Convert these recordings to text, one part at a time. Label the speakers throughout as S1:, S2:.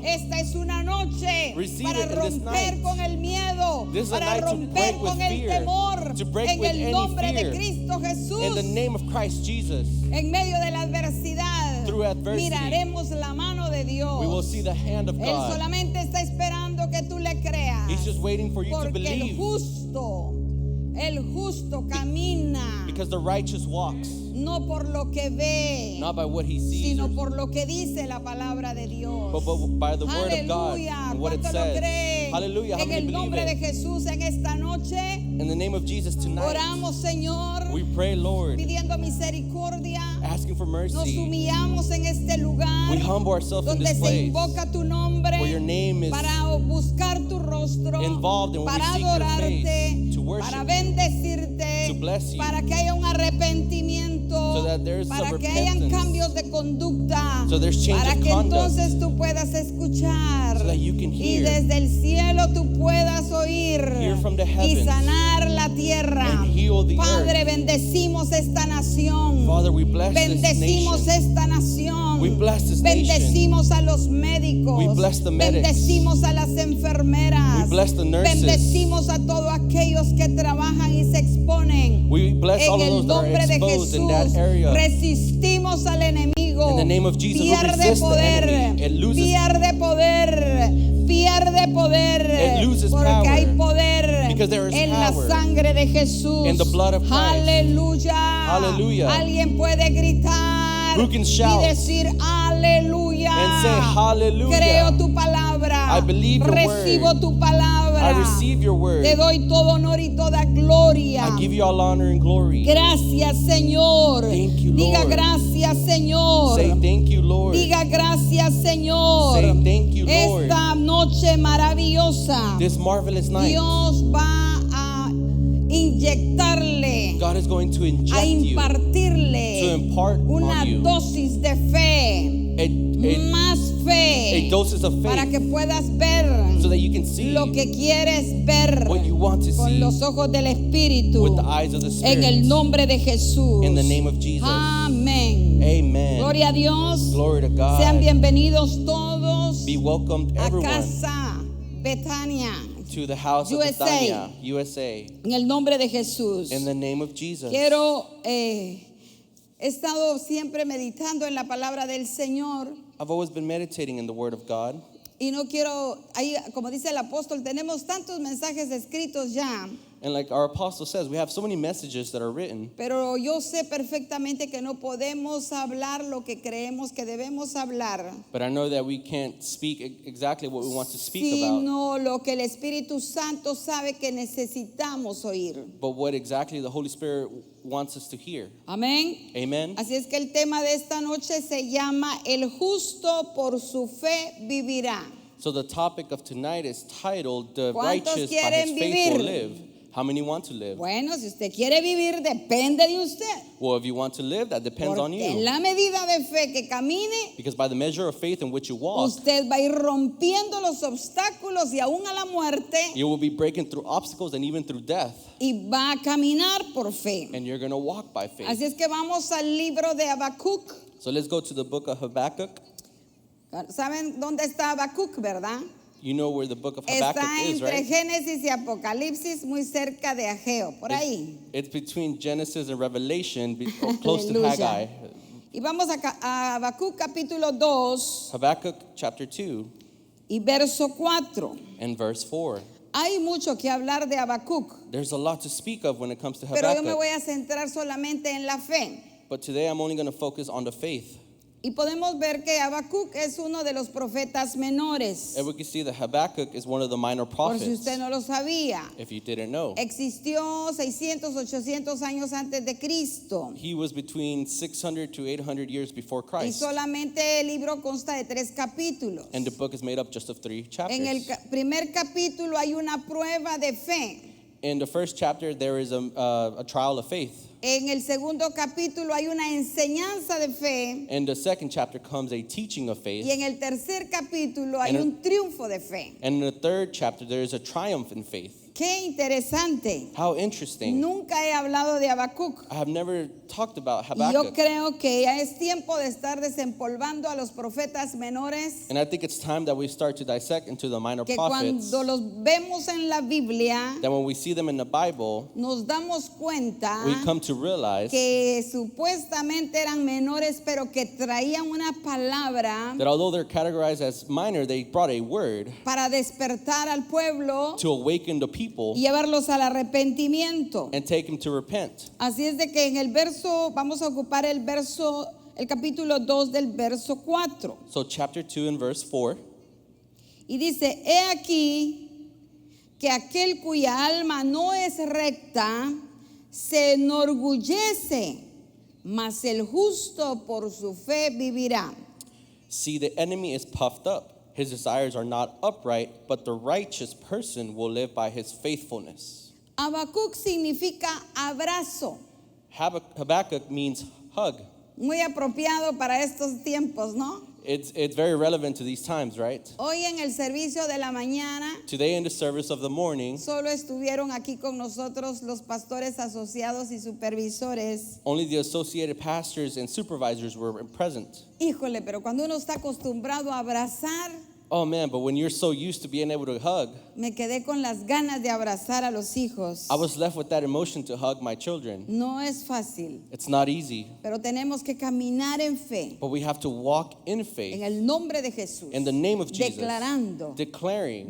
S1: Esta es una noche para romper con el miedo, para romper con el temor, en el nombre de Cristo Jesús. En medio de la adversidad, miraremos la mano de Dios. Él solamente está esperando que tú le creas, porque el justo camina,
S2: because the righteous walks
S1: no por lo que ve,
S2: not by what he sees,
S1: sino por lo que dice la palabra de Dios.
S2: but by the word of God and what it
S1: ¿Cuánto lo
S2: says.
S1: creen?
S2: Hallelujah. How
S1: En
S2: many
S1: el
S2: believe
S1: nombre de
S2: it?
S1: Jesús, en esta noche,
S2: In the name of Jesus tonight,
S1: oramos, Señor,
S2: we pray, Lord,
S1: pidiendo misericordia.
S2: asking for
S1: Nos
S2: mercy.
S1: humillamos en este lugar
S2: We humble ourselves in
S1: donde
S2: this
S1: se
S2: place
S1: invoca tu nombre
S2: where your name is
S1: para buscar tu rostro,
S2: involved and
S1: para
S2: we seek your
S1: adorarte,
S2: face, to worship
S1: para
S2: you,
S1: bendecirte,
S2: to bless you,
S1: para que haya un arrepentimiento,
S2: so that there is
S1: para
S2: some
S1: que hayan
S2: repentance,
S1: cambios de conducta,
S2: so there's change
S1: para
S2: of
S1: que
S2: conduct,
S1: entonces tú puedas escuchar
S2: so that you can
S1: y
S2: hear,
S1: desde el cielo tú puedas oír
S2: hear from the
S1: y
S2: heavens,
S1: sanar la tierra.
S2: and heal the
S1: Padre,
S2: earth.
S1: bendecimos esta nación.
S2: Father, we bless this
S1: Bendecimos
S2: nation.
S1: esta nación.
S2: We bless this nation.
S1: Bendecimos a los médicos.
S2: We bless the medics.
S1: Bendecimos a las enfermeras.
S2: We bless the nurses.
S1: Bendecimos a todos aquellos que trabajan y se exponen.
S2: We bless all
S1: En
S2: of
S1: el
S2: those that are
S1: nombre de
S2: exposed in
S1: Jesús,
S2: that area.
S1: resistimos al enemigo.
S2: In the name of Jesus, we
S1: Pierde
S2: resist the
S1: poder.
S2: enemy. It loses-
S1: Pierde poder. Pierde poder.
S2: It loses
S1: Porque
S2: power.
S1: hay poder
S2: Because there is
S1: en la
S2: power
S1: sangre de Jesús.
S2: in the blood of Christ.
S1: Aleluya.
S2: Hallelujah.
S1: Alguien puede gritar
S2: Who can shout
S1: y decir aleluya.
S2: and say hallelujah.
S1: Creo tu palabra.
S2: I believe your
S1: Recibo
S2: word.
S1: tu palabra.
S2: I receive your word.
S1: Te doy todo honor y toda gloria.
S2: I give you all honor and glory.
S1: Gracias, Señor.
S2: Thank you,
S1: Diga
S2: Lord.
S1: gracias, Señor.
S2: Say thank you, Lord.
S1: Diga gracias, Señor.
S2: Say thank you, Lord.
S1: Esta noche maravillosa,
S2: This marvelous night,
S1: Dios va a inyectarle,
S2: God is going to
S1: a
S2: inject you, to
S1: impartirle
S2: impart
S1: una
S2: on you
S1: dosis de fe, más
S2: a
S1: fe,
S2: doses of
S1: para
S2: faith
S1: que puedas ver
S2: so that you can see
S1: lo que quieres ver
S2: what you want to
S1: con
S2: see
S1: los ojos del Espíritu,
S2: with the eyes of the
S1: en el
S2: Spirit.
S1: nombre de Jesús.
S2: In the name of Jesus.
S1: Amén.
S2: Amen.
S1: Gloria a Dios.
S2: Glory to God.
S1: Sean bienvenidos todos
S2: Be welcomed,
S1: a
S2: everyone,
S1: Casa Betania,
S2: to the house of
S1: USA.
S2: Bethania, USA.
S1: en el nombre de Jesús.
S2: In the name of Jesus.
S1: He estado siempre meditando en la palabra del Señor
S2: I've always been meditating in the Word of God.
S1: y no quiero, ahí como dice el apóstol, tenemos tantos mensajes escritos ya,
S2: And like our apostle says, we have so many messages that are written,
S1: pero yo sé perfectamente que no podemos hablar lo que creemos que debemos hablar,
S2: but I know that we can't speak exactly what we want to speak about,
S1: sino lo que el Espíritu Santo sabe que necesitamos oír.
S2: but what exactly the Holy Spirit wants us to hear.
S1: Amén.
S2: Amen.
S1: Así es que el tema de esta noche se llama El justo por su fe vivirá.
S2: So the topic of tonight is titled, The
S1: ¿Cuántos
S2: Righteous by
S1: quieren
S2: His Faith Will
S1: vivir?
S2: Live. How many want to live?
S1: Bueno, si usted quiere vivir, depende de usted.
S2: Well, if you want to live, that depends on
S1: Porque en
S2: you.
S1: la medida de fe que camine,
S2: Because by the measure of faith in which you walk,
S1: usted va a ir rompiendo los obstáculos y aún a la muerte
S2: you will be breaking through obstacles and even through death.
S1: y va a caminar por fe.
S2: And you're going to walk by faith.
S1: Así es que vamos al libro de Habacuc.
S2: So let's go to the book of Habakkuk.
S1: ¿Saben dónde está Habacuc, verdad?
S2: You know where the book of Habakkuk
S1: Está
S2: is,
S1: entre
S2: right?
S1: Génesis y Apocalipsis, muy cerca de Ageo, por ahí.
S2: It's between Genesis and Revelation, close to
S1: Aleluya.
S2: Haggai.
S1: Y vamos a Habacuc capítulo 2
S2: Habakkuk chapter 2
S1: y verso 4.
S2: and verse 4.
S1: Hay mucho que hablar de Habacuc,
S2: There's a lot to speak of when it comes to
S1: pero yo me
S2: Habakkuk.
S1: voy a centrar solamente en la fe.
S2: But today I'm only going to focus on the faith.
S1: Y podemos ver que Habacuc es uno de los profetas menores.
S2: And we can see that Habakkuk is one of the minor
S1: Por si
S2: prophets,
S1: usted no lo sabía.
S2: if you didn't know.
S1: Existió 600, 800 años antes de Cristo.
S2: He was between 600 to 800 years before
S1: Y
S2: Christ.
S1: solamente el libro consta de 3 capítulos.
S2: And the book is made up just of 3
S1: En el
S2: chapters.
S1: primer capítulo hay una prueba de fe.
S2: In the first chapter, there is a trial of faith.
S1: En el segundo capítulo hay una enseñanza de fe.
S2: In the second chapter comes a teaching of faith.
S1: Y en el tercer capítulo hay
S2: And
S1: un triunfo de fe.
S2: And in the third chapter, there is a triumph in faith.
S1: Qué interesante.
S2: How interesting.
S1: Nunca he hablado de Habacuc.
S2: I have never talked about
S1: Y yo
S2: Habakkuk.
S1: creo que ya es tiempo de estar desempolvando a los profetas menores.
S2: And I think it's time that we start to dissect into the minor
S1: Que
S2: prophets.
S1: cuando los vemos en la Biblia,
S2: That when we see them in the Bible,
S1: nos damos cuenta
S2: we come to realize
S1: que supuestamente eran menores, pero que traían una palabra
S2: that although they're categorized as minor, they brought a word
S1: para despertar al pueblo
S2: to awaken the people
S1: y llevarlos al arrepentimiento.
S2: and take them to repent.
S1: Así es de que en el verso, vamos a ocupar el capítulo 2 del verso 4.
S2: So chapter 2 and verse 4.
S1: Y dice, he aquí que aquel cuya alma no es recta se enorgullece, mas el justo por su fe vivirá.
S2: See, the enemy is puffed up. His desires are not upright, but the righteous person will live by his faithfulness.
S1: Habacuc significa abrazo.
S2: Habakkuk means hug.
S1: Muy apropiado para estos tiempos, ¿no?
S2: It's very relevant to these times, right?
S1: Hoy en el servicio de la mañana
S2: Today in the service of the morning,
S1: solo estuvieron aquí con nosotros los pastores asociados y supervisores.
S2: only the associated pastors and supervisors were present.
S1: Híjole, pero cuando uno está acostumbrado a abrazar,
S2: Oh man, but when you're so used to being able to hug,
S1: me quedé con las ganas de abrazar a los hijos.
S2: I was left with that emotion to hug my children.
S1: No es fácil,
S2: It's not easy,
S1: pero tenemos que caminar en fe,
S2: but we have to walk in
S1: en
S2: faith,
S1: el nombre de Jesús,
S2: in the name of Jesus,
S1: declarando
S2: declaring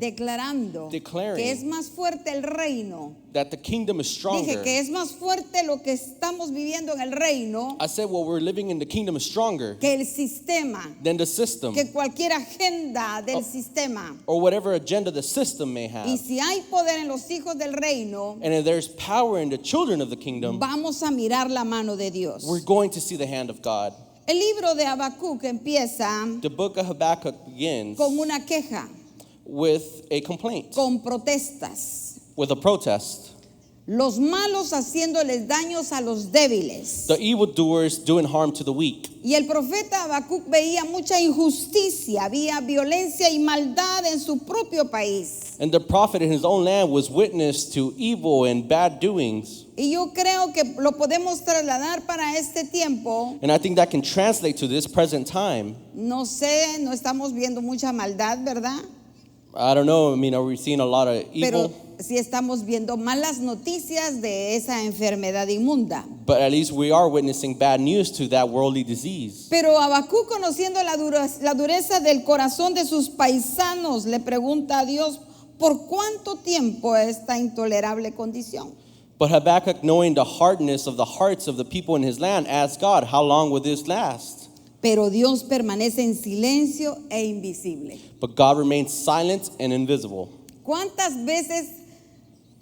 S1: que es más fuerte el reino.
S2: that the kingdom is
S1: Dije
S2: stronger.
S1: que es más fuerte lo que estamos viviendo en el reino
S2: I said, well, we're living in the kingdom is stronger
S1: que el sistema,
S2: than the system
S1: que cualquier agenda del sistema.
S2: or whatever agenda the system may
S1: Y
S2: have.
S1: si hay poder en los hijos del reino,
S2: And if there's power in the children of the kingdom,
S1: vamos a mirar la mano de Dios.
S2: we're going to see the hand of God.
S1: El libro de Habacuc empieza
S2: The book of Habakkuk begins
S1: con una queja,
S2: with a complaint,
S1: con protestas.
S2: with a protest.
S1: Los malos haciéndoles daños a los débiles.
S2: The evildoers doing harm to the weak.
S1: Y el profeta Habacuc veía mucha injusticia, había violencia y maldad en su propio país.
S2: And the prophet in his own land was witness to evil and bad doings.
S1: Y yo creo que lo podemos trasladar para este tiempo.
S2: And I think that can translate to this present time.
S1: No sé, no estamos viendo mucha maldad, ¿verdad?
S2: I don't know, I mean, are we seeing a lot of evil?
S1: Pero sí estamos viendo malas noticias de esa enfermedad inmunda.
S2: But at least we are witnessing bad news to that worldly disease.
S1: Pero Habacuc, conociendo la dureza del corazón de sus paisanos, le pregunta a Dios, ¿por cuánto tiempo esta intolerable condición?
S2: But Habakkuk, knowing the hardness of the hearts of the people in his land, asked God, how long will this last?
S1: Pero Dios permanece en silencio e invisible.
S2: But God remains silent and invisible.
S1: ¿Cuántas veces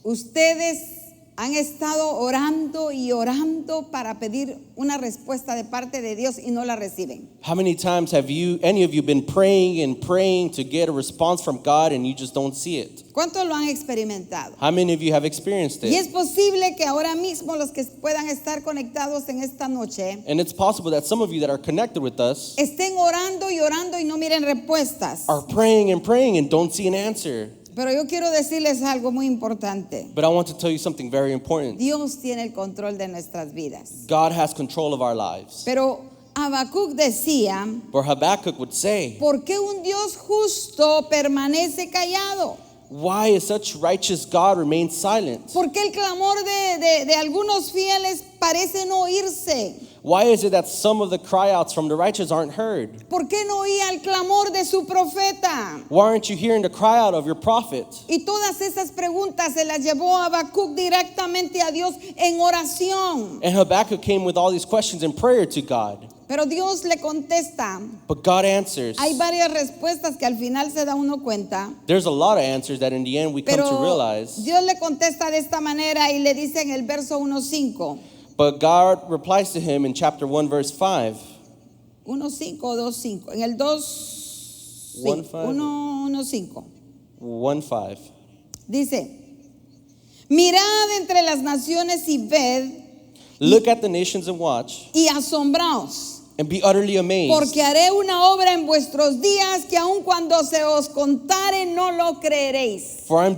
S1: ustedes han estado orando y orando para pedir una respuesta de parte de Dios y no la reciben?
S2: How many times have any of you been praying and praying to get a response from God and you just don't see it?
S1: ¿Cuántos lo han experimentado?
S2: How many of you have experienced
S1: Y es
S2: it?
S1: posible que ahora mismo los que puedan estar conectados en esta noche
S2: And it's possible that some of you that are connected with us
S1: estén orando y orando y no miren respuestas.
S2: are praying and praying and don't see an answer.
S1: Pero yo quiero decirles algo muy importante.
S2: But I want to tell you something very important.
S1: Dios tiene el control de nuestras vidas.
S2: God has control of our lives.
S1: Pero Habacuc decía,
S2: But Habakkuk would say,
S1: ¿por qué un Dios justo permanece callado?
S2: why is such righteous God remain silent?
S1: ¿Por qué el clamor de algunos fieles parece no oírse?
S2: Why is it that some of the cryouts from the righteous aren't heard?
S1: ¿Por qué no oía el clamor de su profeta?
S2: Why aren't you hearing the cry out of your prophet?
S1: Y todas esas preguntas se las llevó Habacuc directamente a Dios en oración.
S2: And Habakkuk came with all these questions in prayer to God.
S1: Pero Dios le contesta.
S2: But God answers.
S1: Hay varias respuestas que al final se da uno cuenta.
S2: There's a lot of answers that in the end we come to
S1: Pero
S2: realize.
S1: Dios le contesta de esta manera y le dice en el verso 1:5.
S2: But God replies to him in chapter 1 verse 5.
S1: 1:5 o 2:5. En el 2, 1:5.
S2: 1:5.
S1: Dice, mirad entre las naciones y ved
S2: Look at the nations and watch
S1: y asombraos.
S2: And be utterly amazed.
S1: Porque haré una obra en vuestros días que aun cuando se os contare no lo creeréis.
S2: For I'm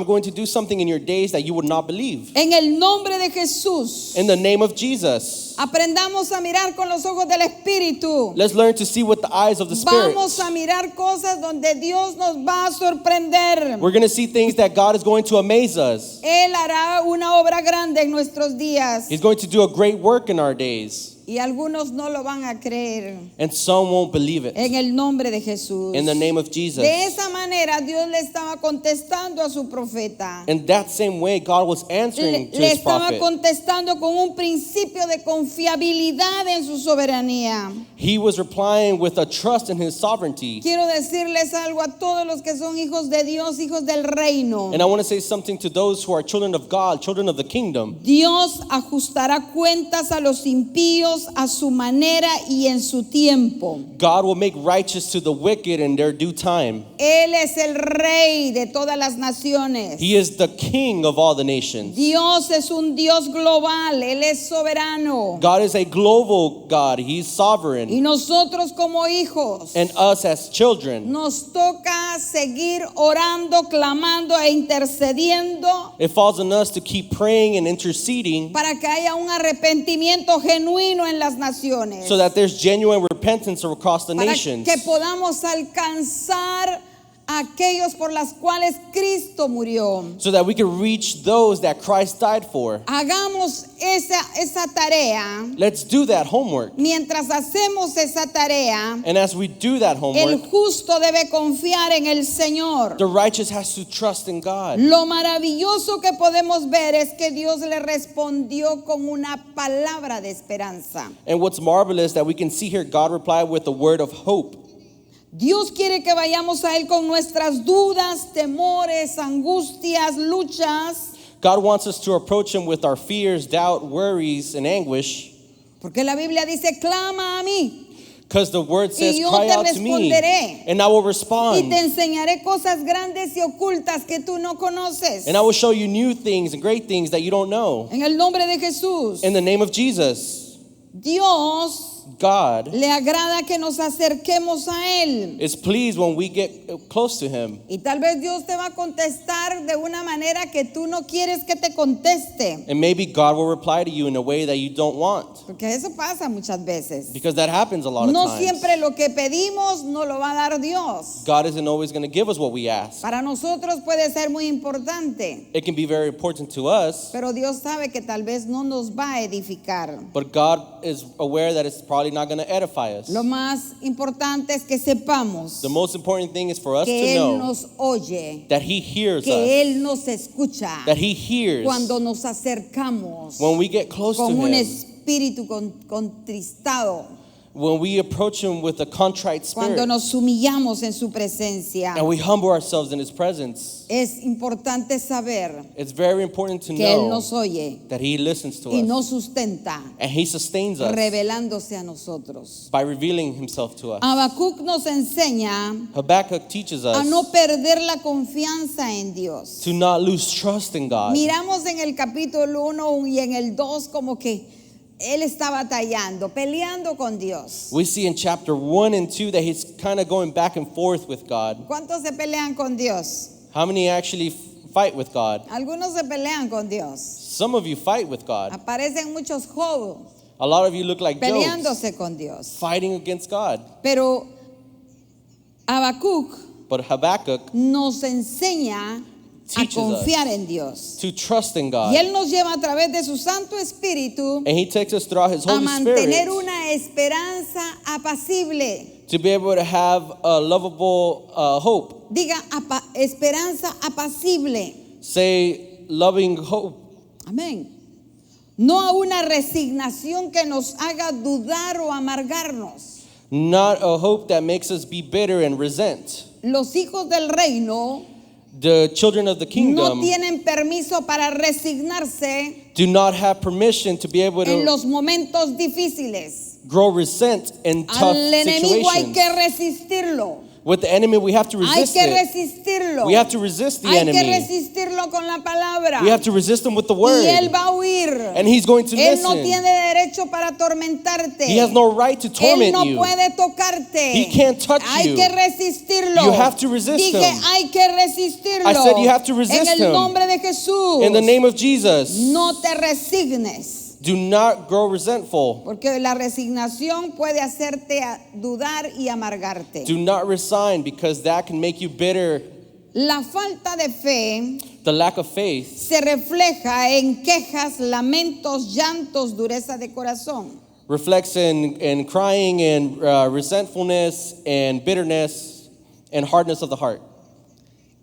S2: going to do something in your days that you would not believe.
S1: En el nombre de Jesús.
S2: In the name of Jesus.
S1: Aprendamos a mirar con los ojos del Espíritu.
S2: Let's learn to see with the eyes of the Spirit.
S1: Vamos a mirar cosas donde Dios nos va a sorprender.
S2: We're going to see things that God is going to amaze us.
S1: Él hará una obra grande en nuestros días.
S2: He's going to do a great work in our days.
S1: Y algunos no lo van a creer.
S2: And some won't believe it.
S1: En el nombre de Jesús.
S2: In the name of Jesus.
S1: De esa manera Dios le estaba contestando a su profeta.
S2: In that same way, God was answering to his prophet.
S1: Le estaba contestando con un principio de confiabilidad en su soberanía.
S2: He was replying with a trust in his sovereignty.
S1: Quiero decirles algo a todos los que son hijos de Dios, hijos del reino.
S2: And I want to say something to those who are children of God, children of the kingdom.
S1: Dios ajustará cuentas a los impíos a su manera y en su tiempo.
S2: God will make righteous to the wicked in their due time.
S1: Él es el rey de todas las naciones.
S2: He is the king of all the nations.
S1: Dios es un Dios global, Él es soberano.
S2: God is a global God, He's sovereign.
S1: Y nosotros como hijos,
S2: And us as children,
S1: nos toca seguir orando, clamando e intercediendo
S2: it falls on us to keep praying and interceding
S1: para que haya un arrepentimiento genuino en las naciones.
S2: so that there's genuine repentance across the
S1: Para
S2: nations.
S1: que podamos alcanzar a aquellos por las cuales Cristo murió.
S2: So that we can reach those that Christ died for.
S1: Hagamos esa tarea.
S2: Let's do that homework.
S1: Mientras hacemos esa tarea,
S2: And as we do that
S1: el
S2: homework,
S1: justo debe confiar en el Señor.
S2: the righteous has to trust in God.
S1: Lo maravilloso que podemos ver es que Dios le respondió con una palabra de esperanza.
S2: And what's marvelous that we can see here, God replied with a word of hope.
S1: Dios quiere que vayamos a Él con nuestras dudas, temores, angustias, luchas.
S2: God wants us to approach Him with our fears, doubt, worries, and anguish.
S1: Porque la Biblia dice, clama a mí
S2: Because the word says,
S1: y yo
S2: cry
S1: te
S2: out to me,
S1: responderé.
S2: and I will
S1: Y
S2: respond.
S1: te enseñaré cosas grandes y ocultas que tú no conoces.
S2: And I will show you new things and great things that you don't know.
S1: En el nombre de Jesús.
S2: In the name of Jesus,
S1: Dios
S2: God
S1: le agrada que nos acerquemos a Él.
S2: is pleased when we get close to Him.
S1: Y tal vez Dios te va a contestar de una manera que tú no quieres que te conteste.
S2: And maybe God will reply to you in a way that you don't want.
S1: Porque eso pasa muchas veces.
S2: Because that happens a lot of
S1: No
S2: times.
S1: siempre lo que pedimos nos lo va a dar Dios.
S2: God isn't always going to give us what we ask.
S1: Para nosotros puede ser muy importante,
S2: It can be very important to us,
S1: pero Dios sabe que tal vez no nos va a edificar.
S2: but God is aware that it's probably not going to edify us.
S1: Lo más importante es que sepamos
S2: The most important thing is for us
S1: que
S2: to
S1: Él
S2: know
S1: nos oye,
S2: that He hears
S1: que
S2: us,
S1: Él nos escucha
S2: that He hears
S1: cuando nos acercamos
S2: when we get close to
S1: con un
S2: Him,
S1: espíritu contristado,
S2: when we approach Him with a contrite spirit,
S1: cuando nos humillamos en su presencia.
S2: and we humble ourselves in His presence.
S1: Es importante saber
S2: It's very important to
S1: que Él
S2: know
S1: nos oye
S2: that He listens to
S1: y
S2: us,
S1: nos sustenta,
S2: and He sustains us
S1: revelándose a nosotros.
S2: by revealing Himself to us.
S1: Habacuc nos enseña
S2: Habakkuk teaches
S1: a no
S2: us
S1: perder la confianza en Dios.
S2: to not lose trust in God.
S1: Miramos en el capítulo 1 y en el 2 como que él está batallando, peleando con Dios.
S2: We see in chapter 1 and 2 that he's kind of going back and forth with God.
S1: ¿Cuántos se pelean con Dios?
S2: How many actually fight with God?
S1: Algunos se pelean con Dios.
S2: Some of you fight with God.
S1: Aparecen muchos Job
S2: A lot of you look like Job,
S1: peleándose con Dios.
S2: fighting against God.
S1: Pero Habacuc
S2: But Habakkuk
S1: nos enseña a
S2: teaches
S1: confiar
S2: us
S1: en Dios.
S2: to trust in
S1: Y
S2: God.
S1: Él nos lleva a través de su Santo Espíritu
S2: And He takes us throughout His
S1: a
S2: Holy
S1: mantener
S2: Spirit
S1: una esperanza apacible.
S2: to be able to have a lovable hope.
S1: Diga esperanza apacible.
S2: Say, loving hope.
S1: Amén. No a una resignación que nos haga dudar o amargarnos.
S2: Not a hope that makes us be bitter and resent.
S1: Los hijos del reino
S2: The children of the
S1: no
S2: kingdom
S1: tienen permiso para resignarse
S2: do not have permission to be able
S1: en
S2: to
S1: los momentos difíciles.
S2: grow resent in tough
S1: Al enemigo hay
S2: situations.
S1: que resistirlo.
S2: With the enemy, we have to
S1: Hay
S2: resist
S1: que
S2: it.
S1: resistirlo.
S2: We have to resist the
S1: Hay que
S2: enemy.
S1: resistirlo con la palabra.
S2: We have to resist him with the
S1: Y
S2: word.
S1: él va a huir.
S2: And he's going to
S1: Él no
S2: listen.
S1: tiene derecho para atormentarte.
S2: He has no right to
S1: Él
S2: torment
S1: no
S2: you.
S1: puede tocarte.
S2: He can't touch
S1: Hay
S2: you.
S1: que resistirlo.
S2: You have to resist
S1: Dije,
S2: him.
S1: hay que resistirlo.
S2: I said you have to resist
S1: en el
S2: him.
S1: nombre de Jesús.
S2: In the name of Jesus.
S1: No te resignes.
S2: Do not grow resentful.
S1: Porque la resignación puede hacerte dudar y amargarte.
S2: Do not resign, because that can make you bitter.
S1: La falta de fe
S2: The lack of faith
S1: se refleja en quejas, lamentos, llantos, dureza de corazón.
S2: reflects in crying and resentfulness and bitterness and hardness of the heart.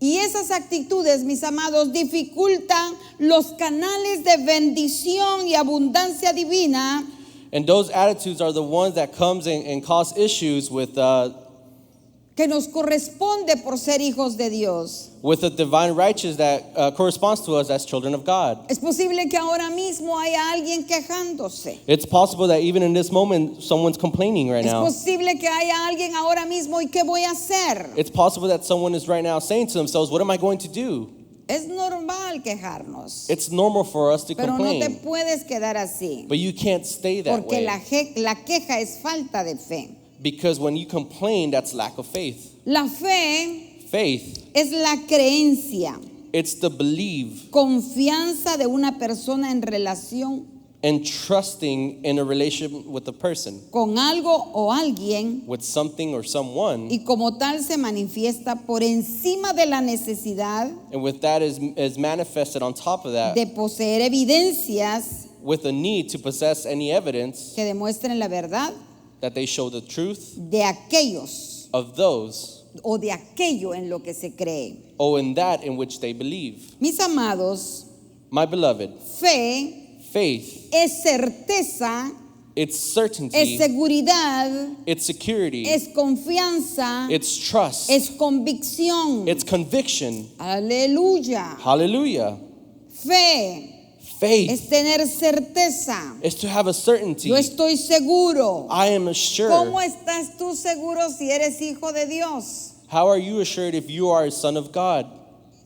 S1: Y esas actitudes, mis amados, dificultan los canales de bendición y abundancia divina.
S2: And those attitudes are the ones that comes and cause issues with
S1: que nos corresponde por ser hijos de Dios.
S2: with the divine righteousness that corresponds to us as children of God.
S1: Es posible que ahora mismo haya alguien quejándose.
S2: It's possible that even in this moment, someone's complaining right
S1: Es
S2: now.
S1: posible que haya alguien ahora mismo, ¿y qué voy a hacer?
S2: It's possible that someone is right now saying to themselves, what am I going to do?
S1: Es normal quejarnos,
S2: It's normal for us to
S1: pero no te
S2: complain,
S1: puedes quedar así,
S2: but you can't stay that
S1: porque
S2: way.
S1: la queja es falta de fe.
S2: Because when you complain, that's lack of faith.
S1: La fe
S2: Faith,
S1: es la creencia,
S2: it's the belief
S1: confianza de una persona en relación
S2: and trusting in a relationship with a person,
S1: con algo o alguien,
S2: with something or someone,
S1: y como tal se manifiesta por encima de la necesidad
S2: and with that is manifested on top of that
S1: de poseer evidencias
S2: with a need to possess any evidence
S1: que demuestren la verdad
S2: that they show the truth
S1: de aquellos
S2: of those
S1: o de aquello en lo que se cree.
S2: or in that in which they believe.
S1: Mis amados,
S2: My beloved,
S1: fe
S2: faith,
S1: es certeza,
S2: it's
S1: es
S2: certainty,
S1: seguridad,
S2: it's security,
S1: es confianza,
S2: it's trust,
S1: es convicción.
S2: it's conviction.
S1: Aleluya.
S2: Hallelujah.
S1: Fe
S2: Faith
S1: es tener certeza.
S2: is to have a certainty.
S1: Yo estoy seguro.
S2: I am assured.
S1: ¿Cómo estás tú seguro si eres hijo de Dios?
S2: How are you assured if you are a son of God?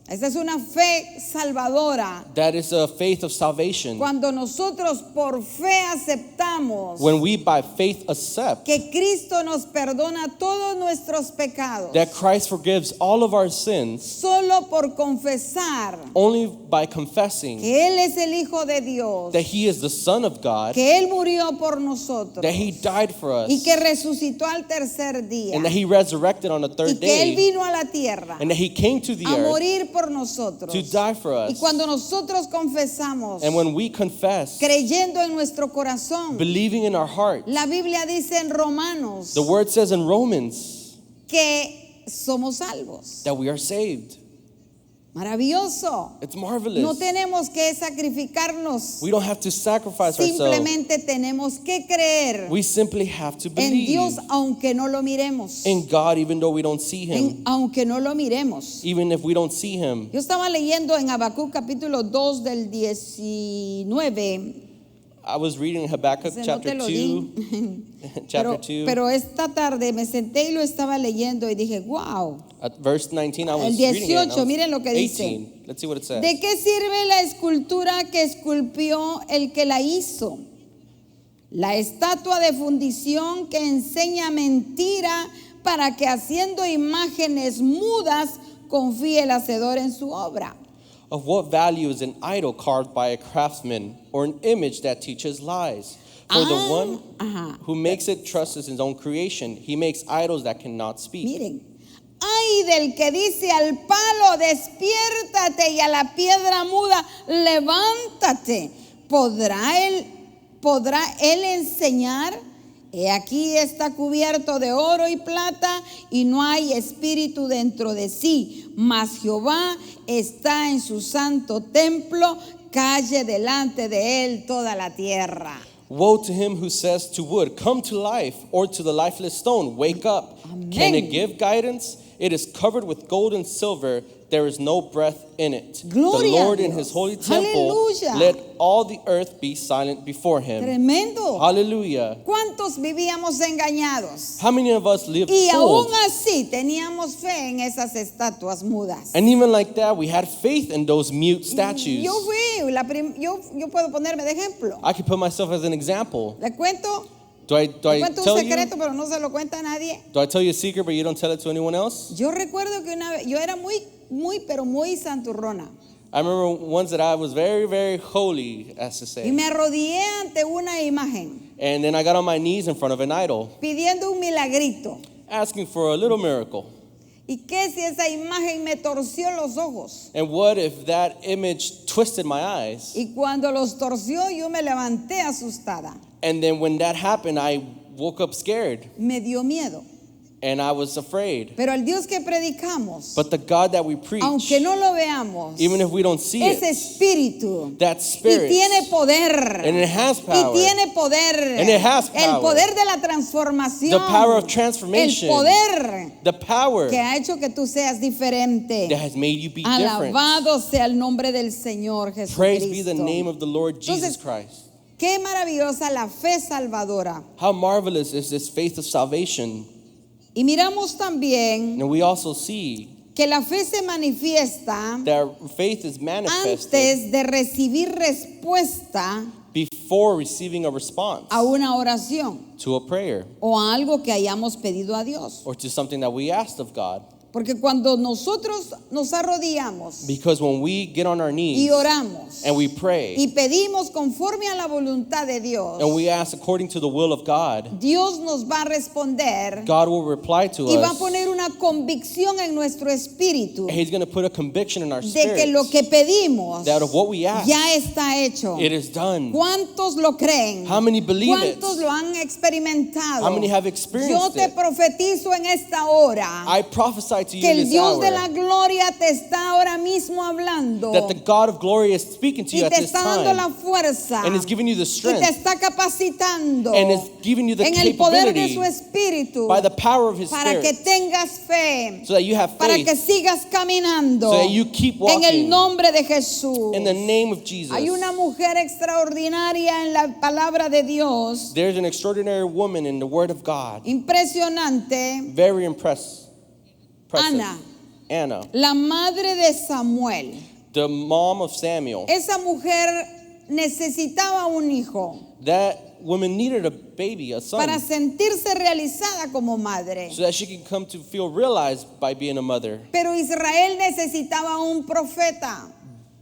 S1: Esa es una fe salvadora.
S2: That is a faith of salvation.
S1: Cuando nosotros por fe aceptamos
S2: When we by faith accept
S1: que Cristo nos perdona todos nuestros pecados,
S2: that Christ forgives all of our sins
S1: solo por confesar
S2: only by confessing
S1: que Él es el Hijo de Dios,
S2: that He is the Son of God,
S1: que Él murió por nosotros
S2: that He died for us,
S1: y que resucitó al tercer día
S2: and that He resurrected on the
S1: y
S2: third
S1: que Él
S2: day,
S1: vino a la tierra
S2: and that He came to the
S1: a
S2: earth
S1: morir por nosotros.
S2: to die for
S1: Y
S2: us.
S1: cuando nosotros confesamos,
S2: And when we confess,
S1: creyendo en nuestro corazón,
S2: believing in our heart,
S1: la Biblia dice en Romanos
S2: the word says in Romans
S1: que somos salvos.
S2: that we are saved.
S1: Maravilloso.
S2: It's marvelous.
S1: No tenemos que sacrificarnos.
S2: We don't have to sacrifice ourselves.
S1: Simplemente tenemos que creer
S2: We simply have to
S1: en
S2: believe
S1: Dios aunque no lo miremos.
S2: in God even though we don't see Him.
S1: Aunque no lo miremos.
S2: Even if we don't see Him.
S1: Yo estaba leyendo en Habacuc capítulo 2 del 19.
S2: I was reading Habakkuk
S1: Ese no
S2: chapter
S1: te lo
S2: 2,
S1: di.
S2: chapter 2.
S1: Pero esta tarde me senté y lo estaba leyendo y dije, wow.
S2: At verse 19, I was
S1: El
S2: reading it.
S1: 18, miren lo que dice.
S2: 18. Let's see what it says.
S1: ¿De qué sirve la escultura que esculpió el que la hizo? La estatua de fundición que enseña mentira para que haciendo imágenes mudas confíe el hacedor en su obra.
S2: Of what value is an idol carved by a craftsman or an image that teaches lies? For the one who makes it trusts in his own creation. He makes idols that cannot speak.
S1: Miren, ay del que dice al palo, despiértate, y a la piedra muda, levántate. ¿Podrá él enseñar? He aquí está cubierto de oro y plata y no hay espíritu dentro de sí. Mas Jehová está en su santo templo, calle delante de él toda la tierra.
S2: Woe to him who says to wood, come to life, or to the lifeless stone, wake up.
S1: Amen.
S2: Can it give guidance? It is covered with gold and silver. There is no breath in it.
S1: Gloria
S2: the Lord
S1: a
S2: in
S1: Dios.
S2: his holy temple.
S1: Aleluya.
S2: Let all the earth be silent before him.
S1: Tremendo.
S2: Hallelujah.
S1: ¿Cuántos vivíamos engañados?
S2: How many of us lived
S1: Y aún
S2: fooled?
S1: así teníamos fe en esas estatuas mudas.
S2: And even like that, we had faith in those mute statues.
S1: Yo puedo ponerme de ejemplo.
S2: I can put myself as an example.
S1: Le cuento
S2: Do I
S1: cuento un
S2: tell
S1: secreto,
S2: you?
S1: pero no se lo cuenta a nadie.
S2: Do I tell you a secret, but you don't tell it to anyone else?
S1: Yo recuerdo que una vez, yo era pero muy santurrona.
S2: I remember once that I was very, very holy, as to
S1: Y
S2: say.
S1: me arrodillé ante una imagen,
S2: And then I got on my knees in front of an idol,
S1: pidiendo un milagrito.
S2: asking for a little miracle.
S1: ¿Y qué si esa imagen me torció los ojos?
S2: And what if that image twisted my eyes?
S1: Y cuando los torció, yo me levanté asustada.
S2: And then when that happened, I woke up scared
S1: Me dio miedo.
S2: and I was afraid.
S1: Pero el Dios que predicamos,
S2: But the God that we preach,
S1: aunque no lo veamos,
S2: even if we don't see
S1: es
S2: it,
S1: espíritu.
S2: that
S1: Y
S2: spirit,
S1: tiene poder.
S2: and it has
S1: Y
S2: power.
S1: tiene poder.
S2: And it has
S1: El
S2: power.
S1: poder de la transformación.
S2: The power of
S1: El
S2: transformation,
S1: poder
S2: the power
S1: que ha hecho que tú seas diferente.
S2: that has made you be different.
S1: Alabado sea el nombre del Señor
S2: Praise be the
S1: Jesucristo.
S2: name of the Lord Jesus
S1: Entonces,
S2: Christ.
S1: Qué maravillosa la fe salvadora.
S2: How marvelous is this faith of salvation.
S1: Y miramos también
S2: And we also see
S1: que la fe se manifiesta
S2: that faith is manifested
S1: antes de recibir respuesta
S2: before receiving a response
S1: a una oración
S2: to a prayer
S1: o a algo que hayamos pedido a Dios.
S2: or to something that we asked of God.
S1: Porque cuando nosotros nos arrodillamos
S2: Because when we get on our
S1: y
S2: knees
S1: oramos
S2: and we pray
S1: y pedimos conforme a la voluntad de Dios,
S2: and we ask according to the will of God,
S1: Dios nos va a responder
S2: God will reply to
S1: y va a
S2: us.
S1: poner una convicción en nuestro espíritu
S2: He's going to put a conviction in our
S1: de que
S2: spirit
S1: lo que pedimos
S2: that of what we ask,
S1: ya está hecho.
S2: it is done.
S1: ¿Cuántos lo creen?
S2: How many believe it?
S1: ¿Cuántos lo han experimentado?
S2: How many have
S1: Yo
S2: experienced
S1: te
S2: it?
S1: profetizo en esta hora
S2: I prophesy to you
S1: que
S2: in
S1: el
S2: this
S1: Dios de
S2: hour
S1: la gloria te está ahora mismo hablando
S2: that the God of glory is speaking to
S1: y
S2: you at
S1: te
S2: this
S1: está dando la
S2: time
S1: fuerza
S2: and is giving you the
S1: y te
S2: strength
S1: está capacitando
S2: and is giving you the
S1: en el poder de
S2: capability
S1: su espíritu
S2: by the power of His
S1: para que
S2: Spirit
S1: tengas fe,
S2: so that you have
S1: para que
S2: faith,
S1: sigas caminando
S2: so that you keep
S1: en el
S2: walking
S1: nombre de Jesús.
S2: in the name of Jesus.
S1: Hay una mujer extraordinaria en la palabra de Dios,
S2: There's an extraordinary woman in the Word of God,
S1: impresionante,
S2: very impressive.
S1: Ana,
S2: Anna,
S1: la madre de Samuel.
S2: the mom of Samuel.
S1: Esa mujer necesitaba un hijo
S2: That woman needed a baby, a son,
S1: para sentirse realizada como madre.
S2: so that she could come to feel realized by being a mother.
S1: Pero Israel necesitaba un profeta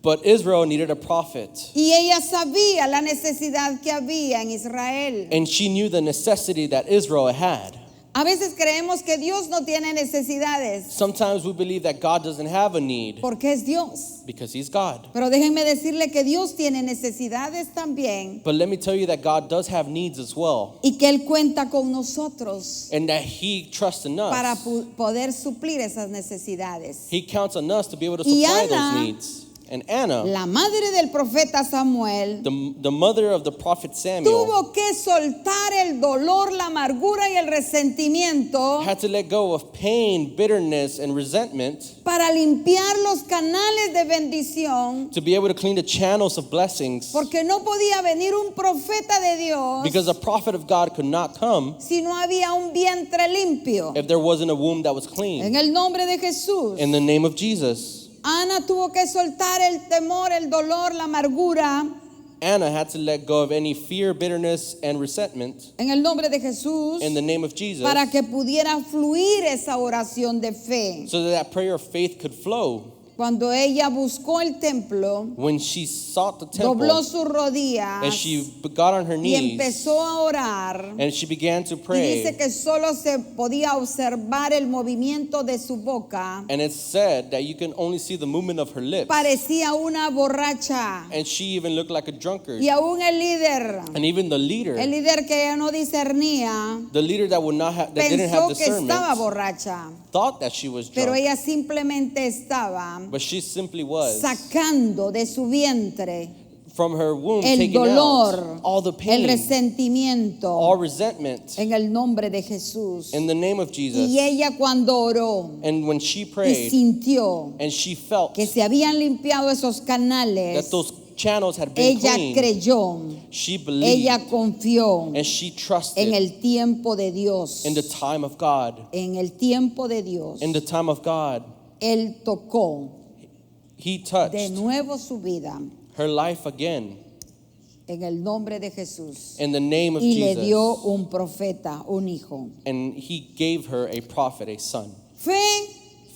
S2: But Israel needed a prophet.
S1: y ella sabía la necesidad que había en Israel.
S2: And she knew the necessity that Israel had.
S1: A veces creemos que Dios no tiene necesidades
S2: Sometimes we believe that God doesn't have a need
S1: porque es Dios.
S2: because He's God.
S1: Pero déjenme decirle que Dios tiene necesidades también
S2: But let me tell you that God does have needs as well,
S1: y que Él cuenta con nosotros
S2: and that He trusts in
S1: para
S2: us.
S1: poder suplir esas necesidades.
S2: He counts on us to be able to
S1: Y
S2: supply
S1: Ana,
S2: those needs. And Anna,
S1: La madre del profeta Samuel
S2: the mother of the prophet Samuel,
S1: tuvo que soltar el dolor, la amargura y el resentimiento
S2: had to let go of pain, bitterness, and resentment
S1: para limpiar los canales de bendición,
S2: to be able to clean the channels of blessings,
S1: porque no podía venir un profeta de Dios
S2: because a prophet of God could not come
S1: si no había un vientre limpio.
S2: if there wasn't a womb that was
S1: En
S2: clean.
S1: el nombre de Jesús.
S2: In the name of Jesus,
S1: Ana tuvo que soltar el temor, el dolor, la amargura.
S2: Anna had to let go of any fear, bitterness, and resentment
S1: En el nombre de Jesús.
S2: in the name of Jesus,
S1: Para que pudiera fluir esa oración de fe.
S2: so that prayer of faith could flow.
S1: Cuando ella buscó el templo,
S2: When she sought the
S1: dobló
S2: temple
S1: sus rodillas
S2: and she got on her
S1: y
S2: knees
S1: empezó a orar.
S2: and she began to
S1: Y dice
S2: pray,
S1: que solo se podía observar el movimiento de su boca.
S2: and it's said that you can only see the movement of her lips,
S1: Parecía una borracha.
S2: and she even looked like a drunkard.
S1: Y aún el líder
S2: And even the leader
S1: que ella no discernía,
S2: that would not have, that didn't have
S1: pensó que estaba
S2: discernment,
S1: borracha.
S2: thought that she was
S1: Pero
S2: drunk,
S1: ella simplemente estaba
S2: but she simply was
S1: sacando de su vientre
S2: from her womb
S1: el
S2: taken
S1: dolor,
S2: out, all the pain,
S1: el resentimiento,
S2: all resentment,
S1: en el nombre de Jesús.
S2: in the name of Jesus.
S1: Y ella cuando oró
S2: And when she
S1: y
S2: prayed
S1: sintió
S2: and she felt
S1: que se habían limpiado esos canales,
S2: that those channels had been
S1: ella
S2: cleaned,
S1: creyó,
S2: she believed
S1: ella confió
S2: and she
S1: en
S2: trusted
S1: el tiempo de Dios.
S2: in the time of God.
S1: En el tiempo de Dios,
S2: In the time of God,
S1: Él tocó
S2: He
S1: de
S2: touched
S1: nuevo su vida
S2: her life again
S1: en el nombre de Jesús
S2: in the name of
S1: y le dio
S2: Jesus.
S1: un profeta, un hijo.
S2: And He gave her a prophet, a son.
S1: Fe,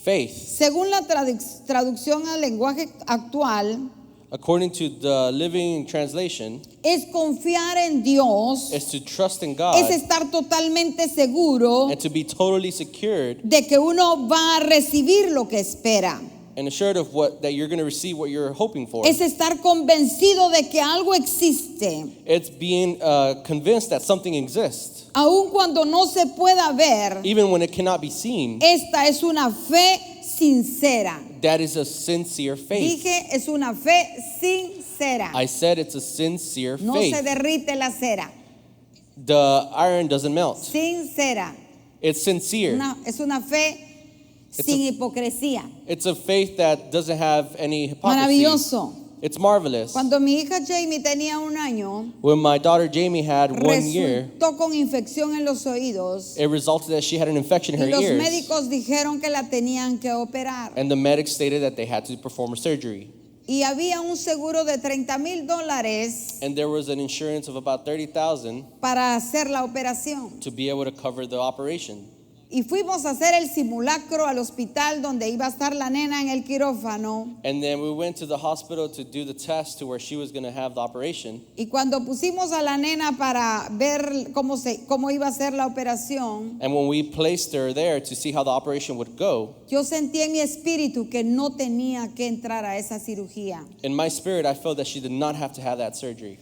S2: Faith,
S1: según la traducción al lenguaje actual,
S2: according to the Living Translation,
S1: es confiar en Dios,
S2: is to trust in
S1: es
S2: God
S1: estar totalmente seguro
S2: and to be totally secured
S1: de que uno va a recibir lo que espera.
S2: and assured of that you're going to receive what you're hoping for.
S1: Es estar convencido de que algo existe,
S2: It's being convinced that something exists,
S1: aun cuando no se pueda ver.
S2: even when it cannot be seen.
S1: Esta es una fe sincera.
S2: That is a sincere faith.
S1: Dije, es una fe sincera.
S2: I said it's a sincere
S1: No se
S2: faith.
S1: derrite la cera.
S2: The iron doesn't melt.
S1: Sincera.
S2: It's sincere.
S1: Es una fe sin hipocresía.
S2: It's a faith that doesn't have any hypocrisy.
S1: Maravilloso.
S2: It's marvelous.
S1: Cuando mi hija Jamie tenía 1 año,
S2: When my daughter Jamie had 1 year,
S1: resultó con infección en los oídos
S2: it resulted that she had an infection in
S1: y
S2: her
S1: los
S2: ears.
S1: médicos dijeron que la tenían que operar.
S2: And the medics stated that they had to perform a surgery.
S1: Y había un seguro de $30,000
S2: And there was an insurance of about $30,000
S1: para hacer la operación.
S2: to be able to cover the operation.
S1: Y fuimos a hacer el simulacro al hospital donde iba a estar la nena en el quirófano.
S2: And then we went to the hospital to do the test to where she was going to have the operation.
S1: Y cuando pusimos a la nena para ver cómo iba a ser la operación,
S2: And when we placed her there to see how the operation would go,
S1: yo sentí en mi espíritu que no tenía que entrar a esa cirugía.
S2: in my spirit I felt that she did not have to have that surgery.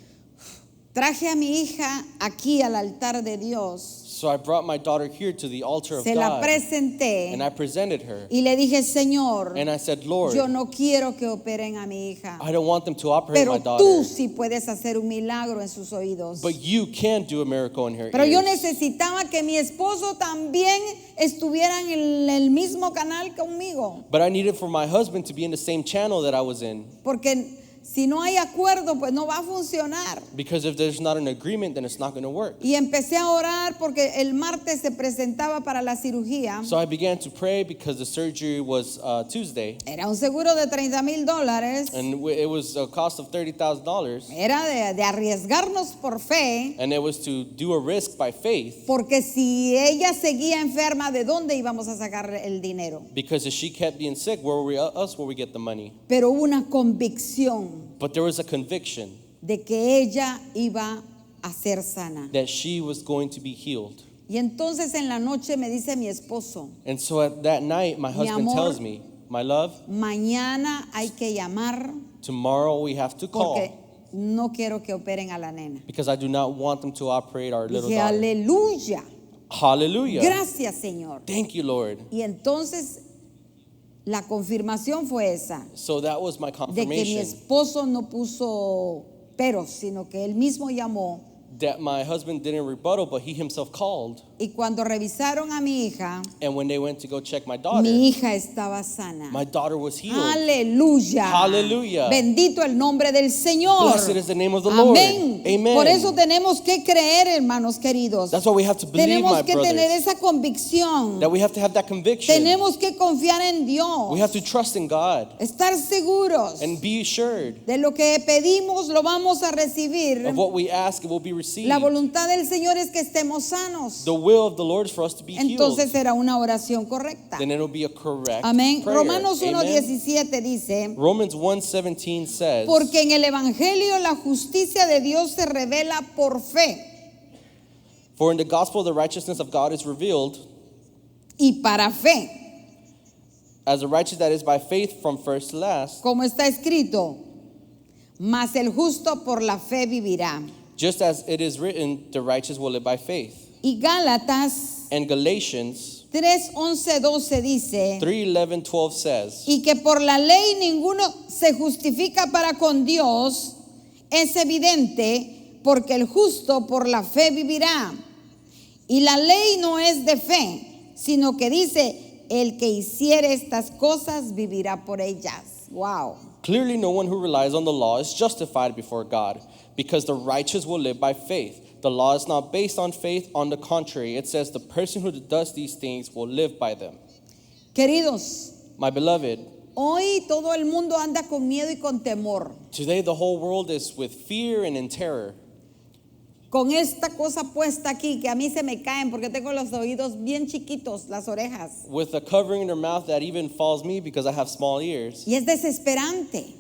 S1: Traje a mi hija aquí al altar de Dios.
S2: So I brought my daughter here to the altar of
S1: Se la
S2: God,
S1: presenté
S2: and I presented her.
S1: y le dije, Señor,
S2: And I said, Lord,
S1: yo no quiero que operen a mi hija,
S2: I don't want them to operate
S1: pero
S2: my daughter,
S1: tú sí puedes hacer un milagro en sus oídos.
S2: but you can do a miracle in her
S1: Pero yo
S2: ears.
S1: necesitaba que mi esposo también estuviera en el mismo canal conmigo,
S2: But I needed for my husband to be in the same channel that I was in.
S1: porque si no hay acuerdo, pues no va a funcionar.
S2: Because if there's not an agreement, then it's not going to work.
S1: Y empecé a orar porque el martes se presentaba para la cirugía.
S2: So I began to pray because the surgery was Tuesday.
S1: Era un seguro de $30,000.
S2: And it was a cost of $30,000.
S1: Era de arriesgarnos por fe,
S2: And it was to do a risk by faith.
S1: porque si ella seguía enferma, ¿de dónde íbamos a sacar el dinero?
S2: Because if she kept being sick, where we get the money?
S1: Pero hubo una convicción
S2: But there was a conviction
S1: de que ella iba a ser sana.
S2: that she was going to be healed.
S1: Y entonces en la noche me dice mi esposo,
S2: And so at that night, my husband
S1: amor,
S2: tells me, my love,
S1: mañana hay que llamar
S2: tomorrow we have to call
S1: porque no quiero que operen a la nena.
S2: because I do not want them to operate our little
S1: Dije,
S2: daughter.
S1: aleluya,
S2: Hallelujah.
S1: gracias Señor.
S2: Thank you, Lord.
S1: Y entonces la confirmación fue esa,
S2: So that was my
S1: de que mi
S2: confirmation
S1: esposo no puso peros, sino que él mismo llamó.
S2: that my husband didn't rebuttal, but he himself called.
S1: Y cuando revisaron a mi hija,
S2: And when they went to go check my daughter,
S1: mi hija estaba sana.
S2: my daughter was healed.
S1: Aleluya.
S2: Hallelujah.
S1: Bendito el nombre del Señor.
S2: Blessed is the name of the Lord.
S1: Amén.
S2: Amen.
S1: Por eso tenemos que creer, hermanos queridos.
S2: That's why we have to believe,
S1: Tenemos
S2: my
S1: que tener
S2: brothers,
S1: esa convicción.
S2: that we have to have that conviction.
S1: Tenemos que confiar en Dios.
S2: We have to trust in God
S1: Estar seguros
S2: and be assured
S1: de lo que pedimos lo vamos a recibir.
S2: of what we ask, it will be received.
S1: La voluntad del Señor es que estemos sanos.
S2: The will of the Lord is for us to be healed.
S1: Entonces será una oración correcta.
S2: Then it'll be a correct
S1: Amén.
S2: prayer.
S1: Romanos
S2: Amen.
S1: 1:17 dice,
S2: Romans 1:17 says,
S1: porque en el evangelio la justicia de Dios se revela por fe
S2: for in the gospel the righteousness of God is revealed
S1: y para fe,
S2: as a righteous that is by faith from first to last,
S1: como está escrito, mas el justo por la fe vivirá.
S2: just as it is written, the righteous will live by faith.
S1: Y Gálatas
S2: And Galatians
S1: 3:11-12 dice,
S2: 3:11-12 says,
S1: y que por la ley ninguno se justifica para con Dios, Es evidente porque el justo por la fe vivirá. Y la ley no es de fe, sino que dice, el que hiciere estas cosas vivirá por ellas. Wow.
S2: Clearly, no one who relies on the law is justified before God, because the righteous will live by faith. The law is not based on faith. On the contrary, it says the person who does these things will live by them.
S1: Queridos,
S2: my beloved,
S1: hoy todo el mundo anda con miedo y con temor.
S2: Today the whole world is with fear and in terror.
S1: Con esta cosa puesta aquí que a mí se me caen porque tengo los oídos bien chiquitos, las orejas.
S2: With a covering in their mouth that even falls me because I have small ears.
S1: Y es desesperante.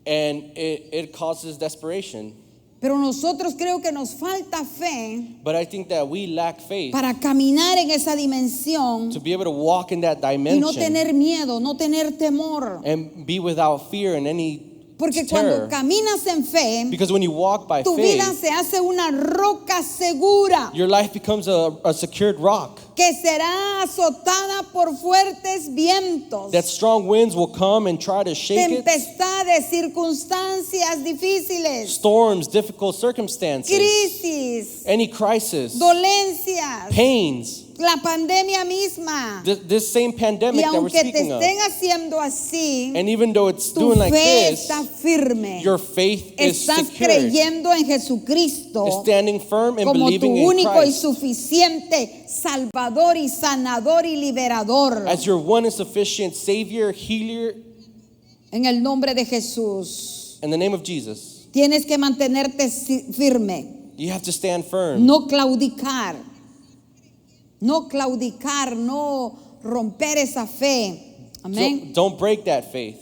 S2: And it causes desperation.
S1: Pero nosotros creo que nos falta fe.
S2: But I think that we lack faith.
S1: Para caminar en esa dimensión.
S2: To be able to walk in that dimension.
S1: Y no tener miedo, no tener temor.
S2: And be without fear and any
S1: Porque cuando caminas en fe,
S2: because when you walk by
S1: tu
S2: faith,
S1: vida se hace una roca segura.
S2: Your life becomes a secured rock.
S1: Que será azotada por fuertes vientos.
S2: That strong winds will come and try to shake
S1: Tempestades, circunstancias difíciles.
S2: Storms, difficult circumstances.
S1: Crisis.
S2: Any crisis.
S1: Dolencias.
S2: Pains.
S1: La pandemia misma.
S2: This same pandemic that we're speaking of.
S1: Y aunque te estén haciendo así,
S2: and even though it's doing like this,
S1: está firme.
S2: Your faith is
S1: Estás
S2: secured.
S1: creyendo en Jesucristo
S2: Standing firm and
S1: como
S2: believing
S1: tu único
S2: in
S1: y
S2: Christ.
S1: Suficiente Salvador y sanador y liberador.
S2: As your one and sufficient Savior, healer.
S1: En el nombre de Jesús.
S2: In the name of Jesus.
S1: Tienes que mantenerte firme.
S2: You have to stand firm.
S1: No claudicar. No claudicar, no romper esa fe. Amén.
S2: Don't break that faith.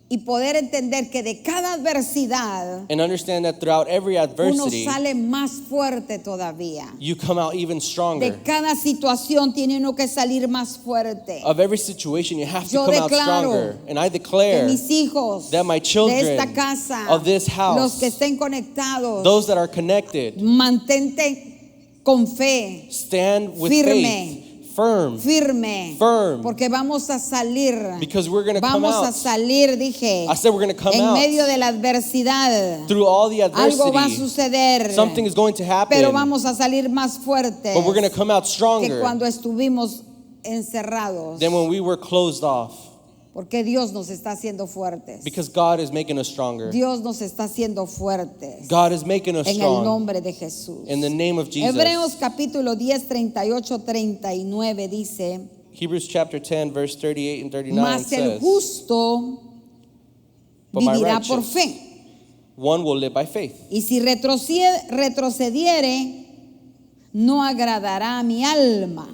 S1: Y poder entender que de cada adversidad,
S2: and understand that throughout every adversity,
S1: uno sale más fuerte todavía.
S2: You come out even stronger.
S1: De cada situación tiene uno que salir más fuerte.
S2: Of every situation, you have to
S1: Yo
S2: come out
S1: declaro
S2: stronger. And I declare
S1: que mis hijos,
S2: that my children,
S1: de esta casa,
S2: of this house,
S1: los que estén conectados,
S2: those that are connected,
S1: mantente con fe,
S2: stand with
S1: firme,
S2: faith. Firme.
S1: Porque vamos a salir.
S2: Because we're going to come out.
S1: Vamos a salir, dije.
S2: I said we're going to come
S1: en
S2: out.
S1: medio de la adversidad.
S2: Through all the adversity.
S1: Algo va a suceder.
S2: Something is going to happen.
S1: Pero vamos a salir más fuertes.
S2: But we're going to come out stronger.
S1: Que cuando estuvimos encerrados.
S2: Than when we were closed off.
S1: Porque Dios nos está haciendo fuertes.
S2: Because God is making us stronger.
S1: Dios nos está haciendo fuertes.
S2: God is making us strong.
S1: En el nombre de Jesús.
S2: In the name of Jesus.
S1: Hebreos capítulo 10, 38, 39 dice.
S2: Hebrews chapter 10 verse 38 and 39
S1: Mas
S2: says.
S1: el justo vivirá por fe.
S2: One will live by faith.
S1: Y si retrocediere, no agradará a mi alma.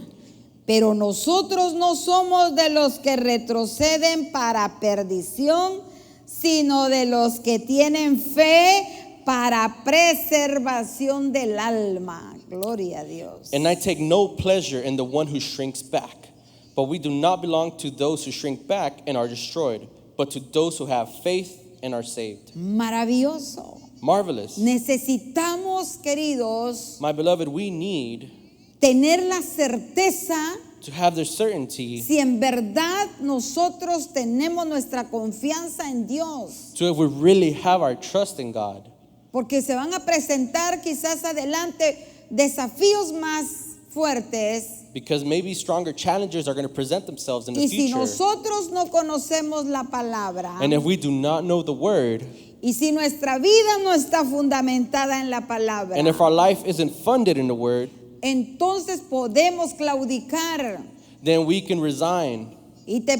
S1: Pero nosotros no somos de los que retroceden para perdición, sino de los que tienen fe para preservación del alma. Gloria a Dios.
S2: And I take no pleasure in the one who shrinks back. But we do not belong to those who shrink back and are destroyed, but to those who have faith and are saved.
S1: Maravilloso.
S2: Marvelous.
S1: Necesitamos, queridos,
S2: my beloved, we need
S1: tener la certeza
S2: to have the certainty
S1: si en verdad nosotros tenemos nuestra confianza en Dios.
S2: So if we really have our trust in God.
S1: Porque se van a presentar quizás adelante desafíos más fuertes.
S2: Because maybe stronger challenges are going to present themselves in the future.
S1: Y si nosotros no conocemos la palabra.
S2: And if we do not know the word.
S1: Y si nuestra vida no está fundamentada en la palabra.
S2: And if our life isn't funded in the word.
S1: Entonces podemos claudicar.
S2: Then we can resign.
S1: Y se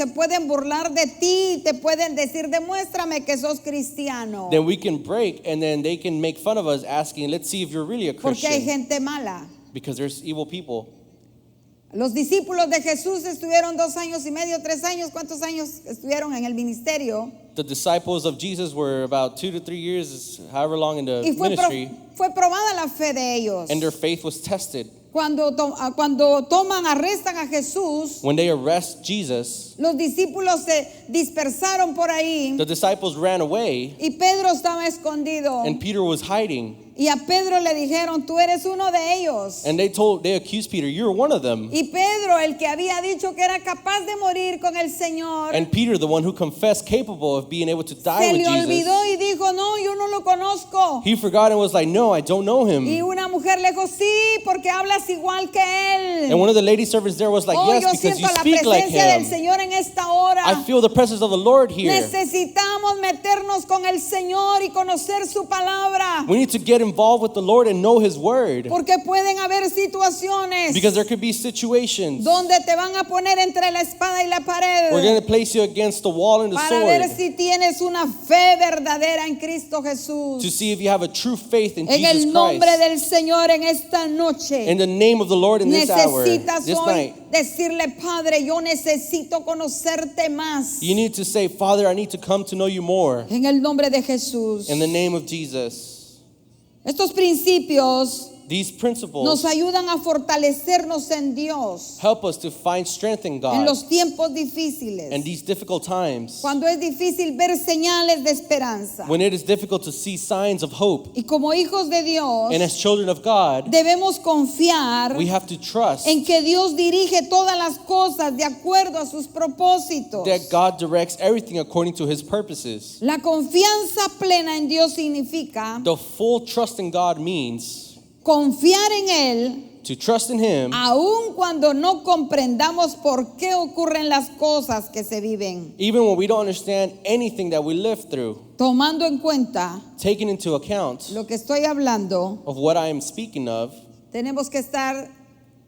S1: pueden burlar de ti, te pueden decir, demuéstrame que sos cristiano.
S2: Then we can break and then they can make fun of us asking, let's see if you're really a Christian.
S1: Porque hay gente mala.
S2: Because there's evil people.
S1: Los discípulos de Jesús estuvieron 2 años y medio, 3 años. ¿Cuántos años estuvieron en el ministerio?
S2: The disciples of Jesus were about 2 to 3 years, however long in the ministry.
S1: Fue probada la fe de ellos.
S2: And their faith was tested.
S1: Cuando arrestan a Jesús,
S2: when they arrest Jesus,
S1: los discípulos se dispersaron por ahí.
S2: The disciples ran away.
S1: Y Pedro estaba escondido.
S2: And Peter was hiding.
S1: Y a Pedro le dijeron, tú eres uno de ellos.
S2: And they accused Peter, you're one of them.
S1: Y Pedro, el que había dicho que era capaz de morir con el Señor,
S2: And Peter, the one who confessed capable of being able to die
S1: se
S2: with
S1: le olvidó
S2: Jesus,
S1: y dijo, no, yo no lo conozco.
S2: he forgot and was like, no, I don't know him.
S1: Y una mujer le dijo, sí, porque hablas igual que él.
S2: And one of the lady servants there was like,
S1: Oh,
S2: yes,
S1: yo
S2: because you
S1: siento la
S2: speak like
S1: presencia del
S2: him.
S1: Señor en esta hora.
S2: I feel the presence of the Lord here.
S1: Necesitamos meternos con el Señor y conocer su palabra.
S2: We need to get involved with the Lord and know His word.
S1: Porque pueden haber situaciones
S2: Because there could be situations
S1: donde te van a poner entre la espada y la pared
S2: we're going to place you against the wall and the
S1: para ver
S2: sword
S1: si tienes una fe verdadera en Cristo Jesús.
S2: to see if you have a true faith in
S1: En
S2: Jesus
S1: el nombre
S2: Christ.
S1: del Señor en esta noche.
S2: In the name of the Lord in this hour,
S1: Necesitas
S2: this
S1: hoy
S2: night,
S1: decirle, Padre, yo necesito conocerte más.
S2: you need to say, Father, I need to come to know you more.
S1: En el nombre de Jesús.
S2: In the name of Jesus.
S1: Estos principios
S2: These principles
S1: nos ayudan a fortalecernos en Dios
S2: help us to find strength in
S1: en
S2: God
S1: los tiempos difíciles.
S2: in these difficult times.
S1: Cuando es difícil ver señales de esperanza.
S2: When it is difficult to see signs of hope.
S1: Y como hijos de Dios,
S2: And as children of God,
S1: debemos confiar
S2: we have to trust
S1: en que Dios dirige todas las cosas de acuerdo a sus propósitos.
S2: that God directs everything according to His purposes.
S1: La confianza plena en Dios significa
S2: The full trust in God means
S1: confiar en Él
S2: to trust in Him
S1: aun cuando no comprendamos por qué ocurren las cosas que se viven.
S2: even when we don't understand anything that we live through.
S1: Tomando en cuenta
S2: Taking into account
S1: lo que estoy hablando,
S2: of what I am speaking of,
S1: tenemos que estar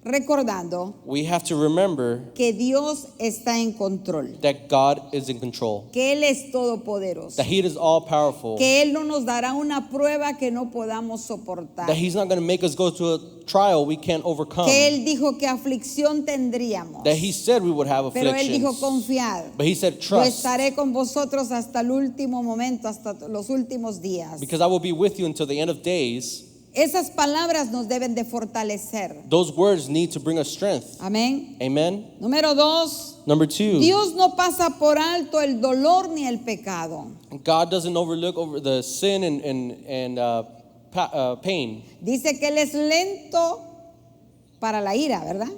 S1: recordando
S2: we have to remember
S1: que Dios está en control,
S2: that God is in control,
S1: que Él es todopoderoso,
S2: that He is all powerful,
S1: que Él no nos dará una prueba que no podamos soportar,
S2: that He's not going to make us go through a trial we can't overcome,
S1: que Él dijo que aflicción tendríamos,
S2: that He said we would have
S1: pero Él dijo
S2: afflictions,
S1: confiad.
S2: but He said
S1: Yo
S2: trust,
S1: estaré con vosotros hasta el último momento, hasta los últimos días.
S2: because I will be with you until the end of days.
S1: Esas palabras nos deben de fortalecer.
S2: Those words need to bring us strength.
S1: Amén.
S2: Amen.
S1: Número 2.
S2: Number 2,
S1: Dios no pasa por alto el dolor ni el pecado.
S2: God doesn't overlook over the sin and pain.
S1: Dice que Él es lento para la ira, ¿verdad?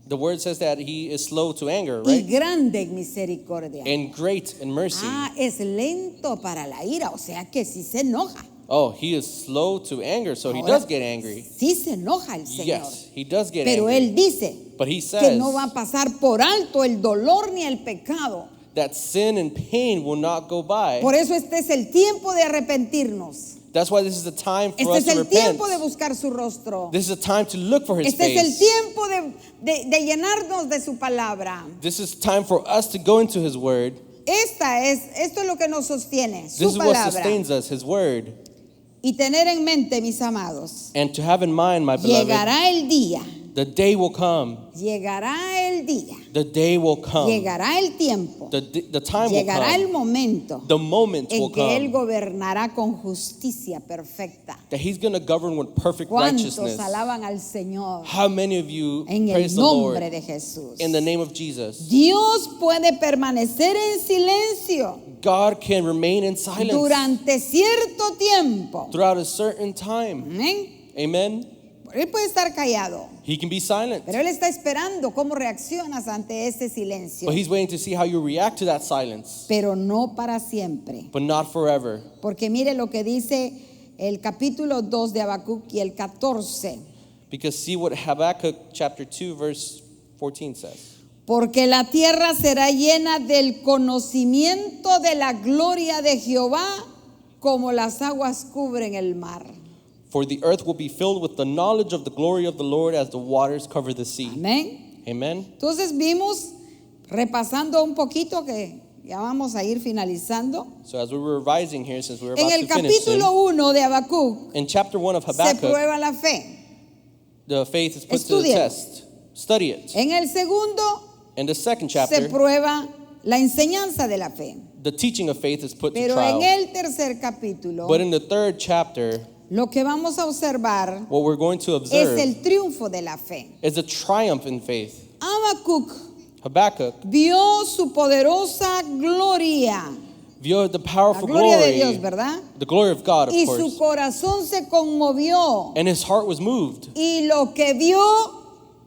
S2: The word says that He is slow to anger,
S1: Y
S2: right?
S1: grande en misericordia.
S2: And great in mercy.
S1: Es lento para la ira, o sea que sí se enoja.
S2: Oh, He is slow to anger, so He
S1: Ahora,
S2: does get angry.
S1: Sí se enoja el Señor.
S2: Yes, He does get
S1: Pero
S2: angry.
S1: Él dice
S2: But He
S1: que
S2: says
S1: no va a pasar por alto el dolor ni el pecado.
S2: that sin and pain will not go by.
S1: Por eso este es el tiempo de arrepentirnos.
S2: That's why this is the time for
S1: Este
S2: us
S1: es
S2: to
S1: el
S2: repent.
S1: tiempo de buscar su rostro.
S2: This is a time to look for His
S1: Este es el
S2: face.
S1: tiempo de llenarnos de su palabra.
S2: This is time for us to go into His word.
S1: Esto es lo que nos sostiene,
S2: This
S1: su
S2: is what
S1: palabra.
S2: sustains us, His word.
S1: Y tener en mente, mis amados,
S2: And to have in mind, my beloved,
S1: llegará el día,
S2: the day will come.
S1: llegará el día,
S2: The day will come.
S1: llegará el tiempo,
S2: The time will
S1: llegará el
S2: come.
S1: momento
S2: The moment will
S1: en que Él
S2: come.
S1: gobernará con justicia perfecta.
S2: That He's going to govern with perfect
S1: ¿Cuántos
S2: righteousness.
S1: alaban al Señor
S2: How many of you
S1: en el
S2: praise the Lord
S1: nombre de Jesús?
S2: in the name of Jesus?
S1: Dios puede permanecer en silencio
S2: God can remain in silence
S1: durante cierto tiempo.
S2: throughout a certain time.
S1: Amén.
S2: Amen.
S1: Él puede estar callado,
S2: He can be silent.
S1: pero Él está esperando cómo reaccionas ante ese silencio.
S2: But He's waiting to see how you react to that silence.
S1: Pero no para siempre.
S2: But not forever.
S1: Porque mire lo que dice el capítulo 2 de Habacuc y el 14.
S2: Because see what Habakkuk chapter 2 verse 14 says.
S1: Porque la tierra será llena del conocimiento de la gloria de Jehová como las aguas cubren el mar.
S2: For the earth will be filled with the knowledge of the glory of the Lord as the waters cover the sea.
S1: Amén.
S2: Amen.
S1: Entonces vimos, repasando un poquito que ya vamos a ir finalizando.
S2: So as we were revising here, since we were
S1: En
S2: about
S1: el
S2: to finish soon,
S1: capítulo 1 de Habacuc
S2: in chapter 1 of
S1: se
S2: Habakkuk,
S1: prueba la fe.
S2: the faith is put to the
S1: Estúdielo.
S2: test. Study it.
S1: En el segundo
S2: In the second
S1: se
S2: chapter,
S1: prueba la enseñanza de la fe.
S2: the teaching of faith is put to
S1: Pero
S2: trial.
S1: en el tercer capítulo,
S2: But in the third chapter,
S1: lo que vamos a observar
S2: what we're going to
S1: es
S2: observe
S1: el triunfo de la fe.
S2: is a triumph in faith.
S1: Habacuc
S2: Habakkuk
S1: vio su poderosa gloria
S2: vio the powerful
S1: la gloria
S2: glory,
S1: de Dios, ¿verdad?
S2: the glory of God, of
S1: Y
S2: course.
S1: su corazón se conmovió.
S2: And his heart was moved.
S1: Y lo que vio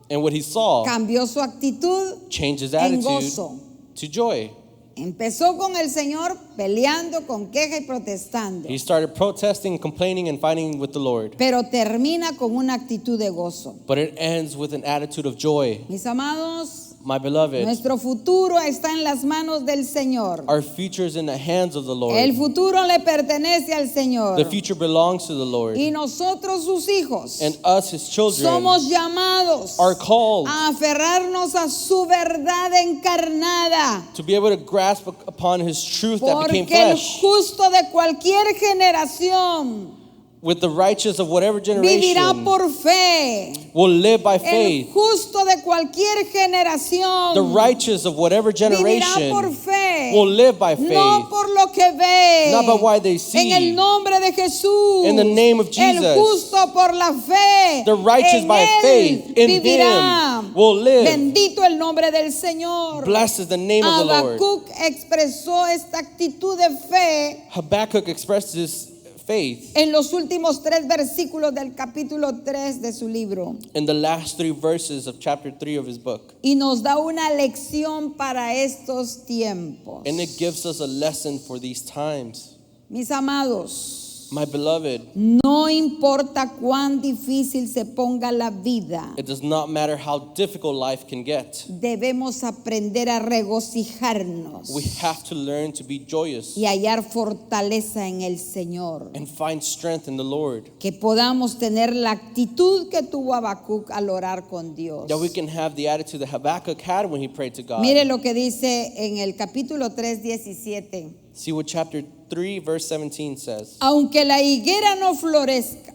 S2: And what he saw
S1: cambió su actitud
S2: changed his
S1: en
S2: attitude
S1: gozo.
S2: to joy.
S1: Empezó con el Señor peleando, con queja y protestando.
S2: He started protesting, complaining, and fighting with the Lord.
S1: Pero termina con una actitud de gozo.
S2: But it ends with an attitude of joy.
S1: Mis amados,
S2: My beloved,
S1: nuestro futuro está en las manos del Señor.
S2: our future is in the hands of the Lord.
S1: El futuro le pertenece al Señor.
S2: The future belongs to the Lord.
S1: Y nosotros, sus hijos,
S2: And us, his children,
S1: somos llamados
S2: are called
S1: a aferrarnos a su verdad encarnada.
S2: to be able to grasp upon his truth that became
S1: Porque el
S2: flesh.
S1: justo de cualquier generación
S2: With the righteous of whatever
S1: vivirá
S2: generation
S1: por fe.
S2: will live by
S1: El
S2: faith.
S1: justo de cualquier generación
S2: The righteous of whatever
S1: vivirá
S2: generation
S1: por fe.
S2: will live by faith.
S1: No por lo que ve.
S2: Not by what they see.
S1: En el nombre de Jesús.
S2: In the name of
S1: El
S2: Jesus.
S1: justo por la fe.
S2: The righteous
S1: en
S2: by
S1: él
S2: faith in
S1: vivirá.
S2: him will live.
S1: Bendito el nombre del Señor.
S2: Blessed is the name of the Lord.
S1: Habacuc expresó esta actitud de fe
S2: Habakkuk expressed his faith
S1: en los últimos 3 versículos del capítulo 3 de su libro.
S2: in the last 3 verses of chapter 3 of his book.
S1: Y nos da una lección para estos tiempos.
S2: And it gives us a lesson for these times.
S1: Mis amados,
S2: My beloved,
S1: no importa cuán difícil se ponga la vida,
S2: it does not matter how difficult life can get.
S1: debemos aprender a regocijarnos
S2: We have to learn to be joyous
S1: y hallar fortaleza en el Señor.
S2: and find strength in the Lord.
S1: Que podamos tener la actitud que tuvo Habacuc al orar con Dios.
S2: That we can have the attitude that Habakkuk had when he prayed to God.
S1: Mire lo que dice en el capítulo 3, 17.
S2: See what chapter 3 verse 17 says.
S1: Aunque la higuera no florezca,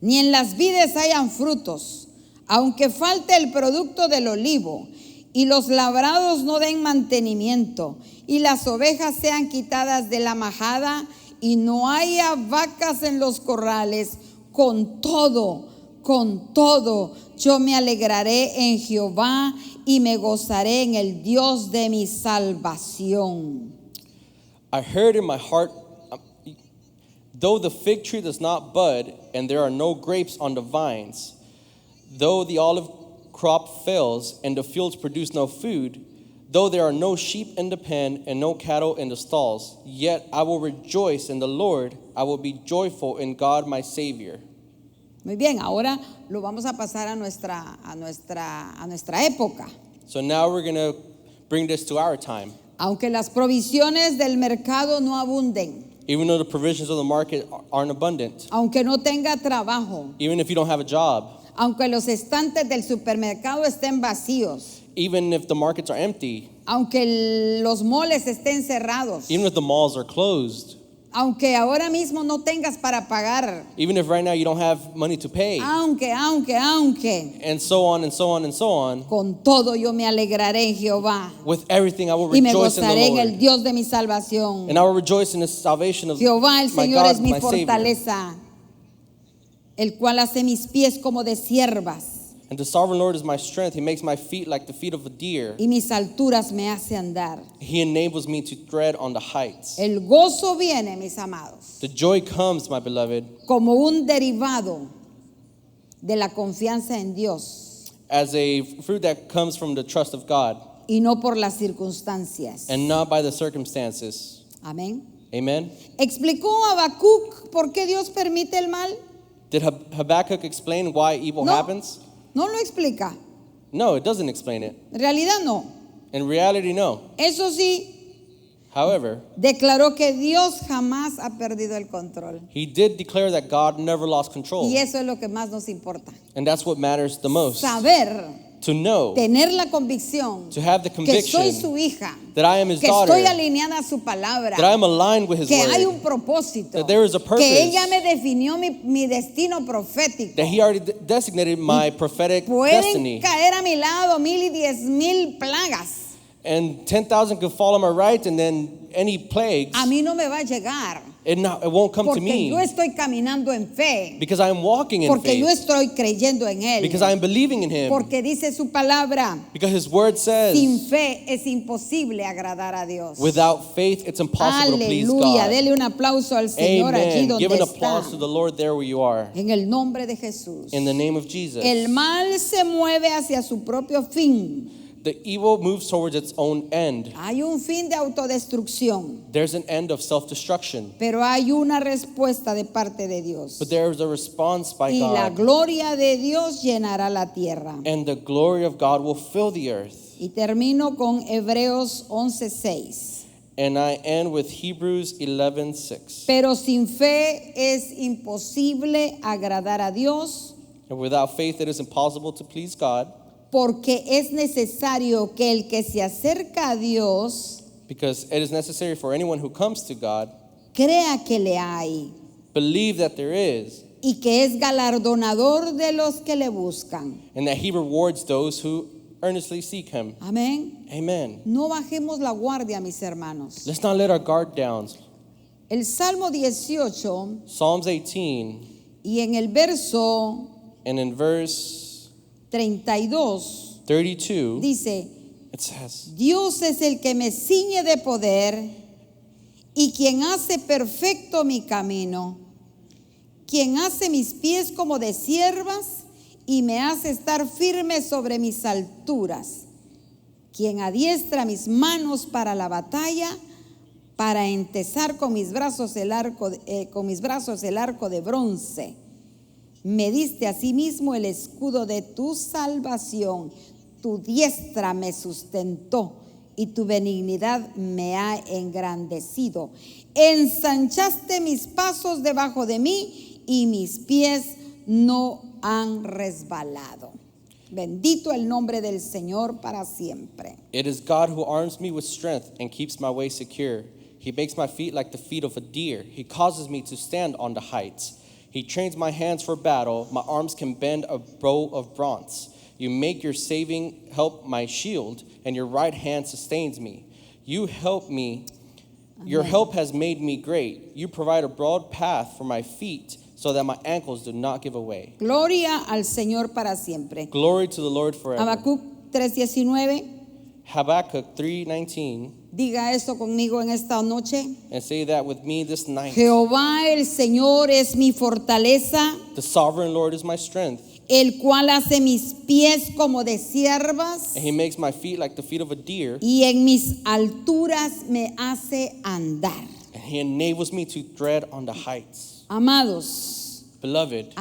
S1: ni en las vides hayan frutos, aunque falte el producto del olivo, y los labrados no den mantenimiento, y las ovejas sean quitadas de la majada, y no haya vacas en los corrales, con todo, yo me alegraré en Jehová, y me gozaré en el Dios de mi salvación.
S2: I heard in my heart, though the fig tree does not bud, and there are no grapes on the vines, though the olive crop fails, and the fields produce no food, though there are no sheep in the pen, and no cattle in the stalls, yet I will rejoice in the Lord, I will be joyful in God my Savior.
S1: Muy bien, ahora lo vamos a pasar a nuestra época.
S2: So now we're going to bring this to our time.
S1: Aunque las provisiones del mercado no abunden,
S2: Even though the provisions of the market aren't abundant,
S1: aunque no tenga trabajo,
S2: even if you don't have a job,
S1: aunque los estantes del supermercado estén vacíos,
S2: even if the markets are empty,
S1: aunque los moles estén cerrados,
S2: even if the malls are closed,
S1: aunque ahora mismo no tengas para pagar,
S2: even if right now you don't have money to pay,
S1: aunque,
S2: and so on and so on and so on,
S1: con todo yo me alegraré en Jehová
S2: with everything I will
S1: y me
S2: rejoice in the
S1: gozaré en el
S2: Lord.
S1: Dios de mi salvación.
S2: And I will rejoice in the salvation of
S1: Jehová el
S2: my
S1: Señor
S2: God,
S1: es mi
S2: my Savior.
S1: fortaleza, el cual hace mis pies como de siervas
S2: And the sovereign Lord is my strength. He makes my feet like the feet of a deer.
S1: y mis alturas me hace andar.
S2: He enables me to tread on the heights.
S1: El gozo viene, mis amados,
S2: The joy comes, my beloved,
S1: como un derivado de la confianza en Dios
S2: as a fruit that comes from the trust of God
S1: y no por las circunstancias.
S2: and not by the circumstances.
S1: Amén.
S2: Amen.
S1: ¿Explicó Habacuc por qué Dios permite el mal?
S2: Did Habakkuk explain why evil
S1: No.
S2: happens?
S1: No lo explica.
S2: No, it doesn't explain it.
S1: En realidad no.
S2: In reality, no.
S1: Eso sí,
S2: However,
S1: declaró que Dios jamás ha perdido el control.
S2: he did declare that God never lost control.
S1: Y eso es lo que más nos importa.
S2: And that's what matters the most.
S1: Saber,
S2: To know,
S1: tener la convicción
S2: to have the
S1: que soy
S2: conviction
S1: su hija,
S2: that I am his
S1: que
S2: daughter,
S1: estoy alineada a su palabra,
S2: that I am aligned with his
S1: que hay
S2: word,
S1: un propósito,
S2: that there is a purpose,
S1: que ella me definió mi destino profético.
S2: that he already designated my prophetic
S1: Pueden
S2: destiny.
S1: caer a mi lado 1,010,000 plagas.
S2: And 10,000 could fall on my right, and then any plagues,
S1: A mí no me va a llegar.
S2: It won't come to
S1: Porque
S2: me.
S1: yo estoy caminando en fe.
S2: Because I am walking in
S1: Porque yo
S2: faith.
S1: estoy creyendo en Él.
S2: Because I am believing in Him.
S1: Porque dice su palabra,
S2: Because His word says,
S1: sin fe es imposible agradar a Dios.
S2: without faith it's impossible to please
S1: Aleluya,
S2: God.
S1: dele un aplauso al Señor allí
S2: Amen.
S1: donde
S2: Give an
S1: está.
S2: applause to the Lord there where you are.
S1: En el nombre de Jesús.
S2: In the name of Jesus.
S1: El mal se mueve hacia su propio fin.
S2: The evil moves towards its own end.
S1: Hay un fin de autodestrucción,
S2: There's an end of self-destruction.
S1: pero hay una respuesta de parte de Dios.
S2: But there is a response by
S1: Y la
S2: God.
S1: gloria de Dios llenará la tierra.
S2: And the glory of God will fill the earth.
S1: Y termino con Hebreos 11:6.
S2: And I end with Hebrews 11:6.
S1: Pero sin fe es imposible agradar a Dios,
S2: And without faith it is impossible to please God,
S1: porque es necesario que el que se acerca a Dios
S2: because it is necessary for anyone who comes to God,
S1: crea que le hay
S2: believe that there is,
S1: y que es galardonador de los que le buscan.
S2: and that He rewards those who earnestly seek Him.
S1: Amén.
S2: Amen.
S1: No bajemos la guardia, mis hermanos.
S2: Let's not let our guard down.
S1: El Salmo 18
S2: Psalms 18,
S1: y en el verso
S2: and in verse
S1: 32
S2: 32,
S1: dice,
S2: it says,
S1: Dios es el que me ciñe de poder y quien hace perfecto mi camino, quien hace mis pies como de ciervas y me hace estar firme sobre mis alturas, quien adiestra mis manos para la batalla, para entesar con mis brazos el arco de bronce. Me diste asimismo el escudo de tu salvación, tu diestra me sustentó y tu benignidad me ha engrandecido. Ensanchaste mis pasos debajo de mí y mis pies no han resbalado. Bendito el nombre del Señor para siempre.
S2: It is God who arms me with strength and keeps my way secure. He makes my feet like the feet of a deer. He causes me to stand on the heights. He trains my hands for battle. My arms can bend a bow of bronze. You make your saving help my shield, and your right hand sustains me. You help me. Your help has made me great. You provide a broad path for my feet so that my ankles do not give away.
S1: Gloria al Señor para siempre.
S2: Glory to the Lord forever.
S1: Habacuc 3:19.
S2: Habakkuk 3:19.
S1: Diga eso conmigo en esta noche.
S2: And say that with me this night.
S1: Jehová el Señor es mi fortaleza,
S2: The sovereign Lord is my strength,
S1: el cual hace mis pies como de ciervas
S2: and He makes my feet like the feet of a deer,
S1: y en mis alturas me hace andar.
S2: and He enables me to tread on the heights.
S1: Amados,
S2: Beloved,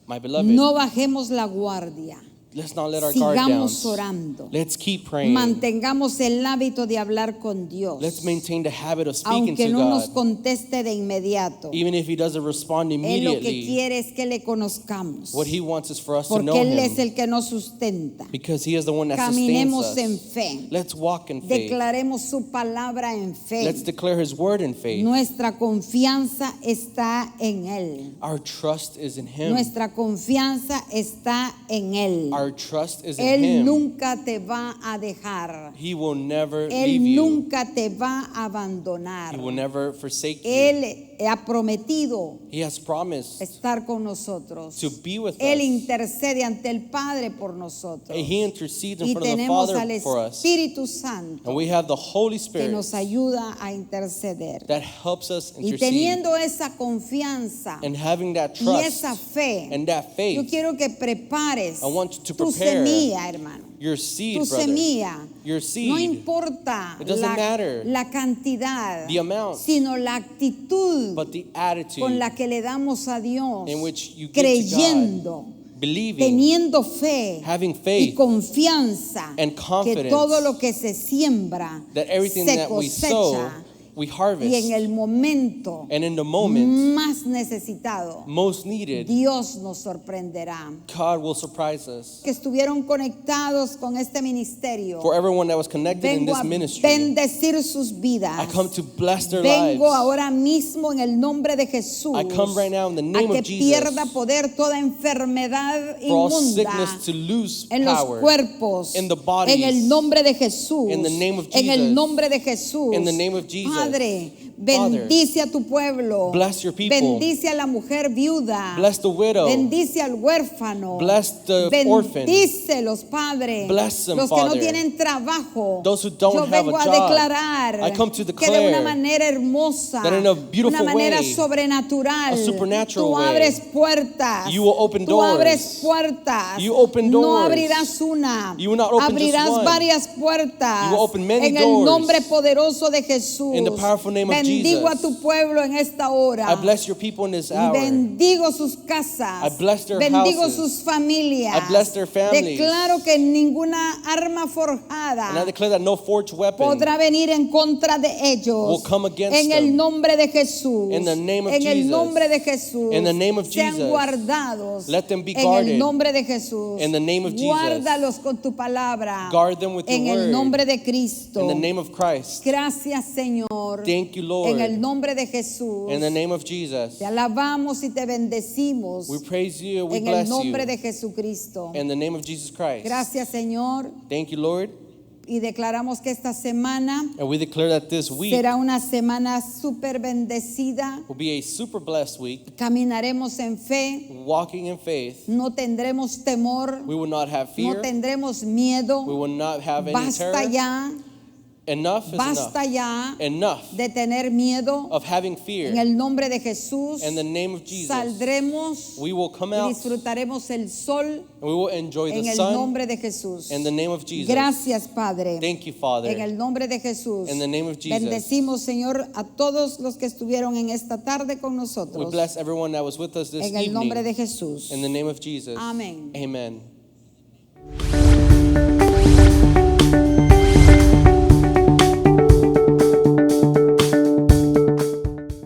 S2: my beloved,
S1: no bajemos la guardia.
S2: let's not let our guard down.
S1: Sigamos orando.
S2: Let's keep praying.
S1: Mantengamos el hábito de hablar con Dios.
S2: Let's maintain the habit of speaking
S1: Aunque
S2: to
S1: no nos
S2: God,
S1: conteste de inmediato.
S2: even if He doesn't respond
S1: Él lo que
S2: immediately.
S1: quiere es que le conozcamos.
S2: What He wants is for us to
S1: Porque
S2: know
S1: Él es
S2: Him,
S1: el que nos sustenta.
S2: because He is the one that sustains
S1: Caminemos en
S2: us.
S1: fe.
S2: Let's walk in faith.
S1: Declaremos su palabra en fe.
S2: Let's declare His word in faith.
S1: Nuestra confianza está en Él.
S2: Our trust is in Him.
S1: Nuestra confianza está en Él.
S2: Our trust is in
S1: Él
S2: Him.
S1: nunca te va a dejar.
S2: He will never
S1: Él
S2: leave you.
S1: nunca te va a abandonar.
S2: He will never forsake you.
S1: Él ha prometido
S2: He has promised
S1: estar con nosotros.
S2: to be with
S1: Él
S2: us.
S1: intercede ante el Padre por nosotros.
S2: He intercedes in
S1: Y
S2: front of the
S1: tenemos al
S2: Father for us.
S1: Espíritu Santo
S2: And we have the Holy
S1: que
S2: Spirit
S1: nos ayuda a interceder.
S2: that helps us
S1: Y
S2: intercede.
S1: teniendo esa confianza
S2: And having that
S1: y
S2: trust
S1: esa fe,
S2: and that
S1: yo
S2: faith,
S1: quiero que prepares
S2: I want you to
S1: tu
S2: prepare
S1: semilla, hermano.
S2: your seed,
S1: Tu
S2: brother.
S1: semilla.
S2: Your
S1: No
S2: seed.
S1: importa
S2: It doesn't matter
S1: la cantidad,
S2: the amount,
S1: sino la actitud
S2: but the attitude
S1: con la que le damos a Dios,
S2: in which you give to
S1: creyendo,
S2: God, believing,
S1: teniendo fe
S2: having
S1: y
S2: faith,
S1: confianza
S2: and
S1: que
S2: confidence
S1: todo lo que se siembra
S2: that everything
S1: se
S2: that we sow,
S1: cosecha
S2: we
S1: y en
S2: harvest.
S1: el momento
S2: And in the moment
S1: más necesitado
S2: most needed,
S1: Dios nos sorprenderá.
S2: God will surprise us.
S1: Que estuvieron conectados con este ministerio,
S2: For everyone that was connected in
S1: vengo
S2: this
S1: a
S2: ministry,
S1: bendecir sus vidas.
S2: I come to bless their
S1: Vengo
S2: lives.
S1: ahora mismo en el nombre de Jesús
S2: I come right now in the
S1: a
S2: name
S1: que
S2: of Jesus
S1: pierda poder toda enfermedad
S2: for all
S1: inmunda
S2: sickness to lose
S1: en los
S2: power.
S1: cuerpos,
S2: in the bodies,
S1: en el nombre de Jesús,
S2: in the name of
S1: en el
S2: Jesus,
S1: nombre de Jesús.
S2: in the name of Jesus.
S1: Padre, Bendice a tu pueblo.
S2: Bless your people.
S1: Bendice a la mujer viuda.
S2: Bless the widow.
S1: Bendice al huérfano.
S2: Bless the orphan.
S1: Bendice los padres.
S2: Bless them,
S1: los que no
S2: Father.
S1: tienen trabajo.
S2: Those who don't
S1: Yo
S2: have
S1: vengo
S2: a
S1: a
S2: job.
S1: declarar
S2: I come to
S1: que de
S2: declare
S1: una manera hermosa,
S2: that in a beautiful
S1: una manera
S2: way,
S1: sobrenatural,
S2: a supernatural
S1: tú
S2: way,
S1: abres puertas.
S2: you will open
S1: Tú
S2: doors.
S1: abres puertas.
S2: You open
S1: No
S2: doors.
S1: abrirás una.
S2: You will not open
S1: Abrirás
S2: just one.
S1: varias puertas.
S2: You will open many
S1: en el
S2: doors.
S1: nombre poderoso de Jesús.
S2: In the powerful name of
S1: Bendigo
S2: Jesus.
S1: a tu pueblo en esta hora.
S2: I bless your people in this hour.
S1: Bendigo sus casas.
S2: I bless their
S1: Bendigo
S2: houses.
S1: sus familias.
S2: I bless their families.
S1: Declaro que ninguna arma forjada
S2: And I declare that no forged weapon
S1: podrá venir en contra de ellos.
S2: will come against
S1: en el
S2: them.
S1: nombre de Jesús.
S2: In the name of
S1: en el
S2: Jesus.
S1: nombre de Jesús.
S2: In the name of
S1: Sean
S2: Jesus.
S1: guardados.
S2: Let them be
S1: en
S2: guarded.
S1: el nombre de Jesús.
S2: In the name of Jesus.
S1: Guárdalos con tu palabra.
S2: Guard them with your
S1: en el
S2: word.
S1: nombre de Cristo.
S2: In the name of Christ.
S1: Gracias, Señor.
S2: Thank you, Lord.
S1: En el nombre de Jesús.
S2: In the name of Jesus.
S1: Te alabamos y te bendecimos.
S2: We praise you, we
S1: en el
S2: bless
S1: nombre
S2: you.
S1: de Jesucristo.
S2: In the name of Jesus Christ.
S1: Gracias, Señor.
S2: Thank you, Lord.
S1: Y declaramos que esta semana
S2: And we declare that this week
S1: será una semana súper bendecida.
S2: will be a super blessed week,
S1: Caminaremos en fe.
S2: walking in faith.
S1: No tendremos temor.
S2: We will not have
S1: No
S2: fear.
S1: tendremos
S2: We
S1: miedo.
S2: will not have any
S1: Basta
S2: terror.
S1: ya.
S2: Enough is
S1: Basta
S2: enough.
S1: ya
S2: Enough
S1: de tener miedo.
S2: of having
S1: En
S2: fear.
S1: el nombre de Jesús
S2: In the name of Jesus,
S1: saldremos
S2: we will come
S1: y
S2: out
S1: disfrutaremos el sol
S2: and we will enjoy
S1: en
S2: the
S1: el
S2: sun
S1: nombre de Jesús.
S2: in the name of Jesus.
S1: Gracias, Padre.
S2: Thank you,
S1: En
S2: Father.
S1: el nombre de Jesús.
S2: In the name of Jesus.
S1: Bendecimos, Señor, a todos los que estuvieron en esta tarde con
S2: We
S1: nosotros.
S2: bless everyone that was with us this
S1: En el nombre de
S2: evening.
S1: Jesús.
S2: In the name of Jesus.
S1: Amén.
S2: Amen.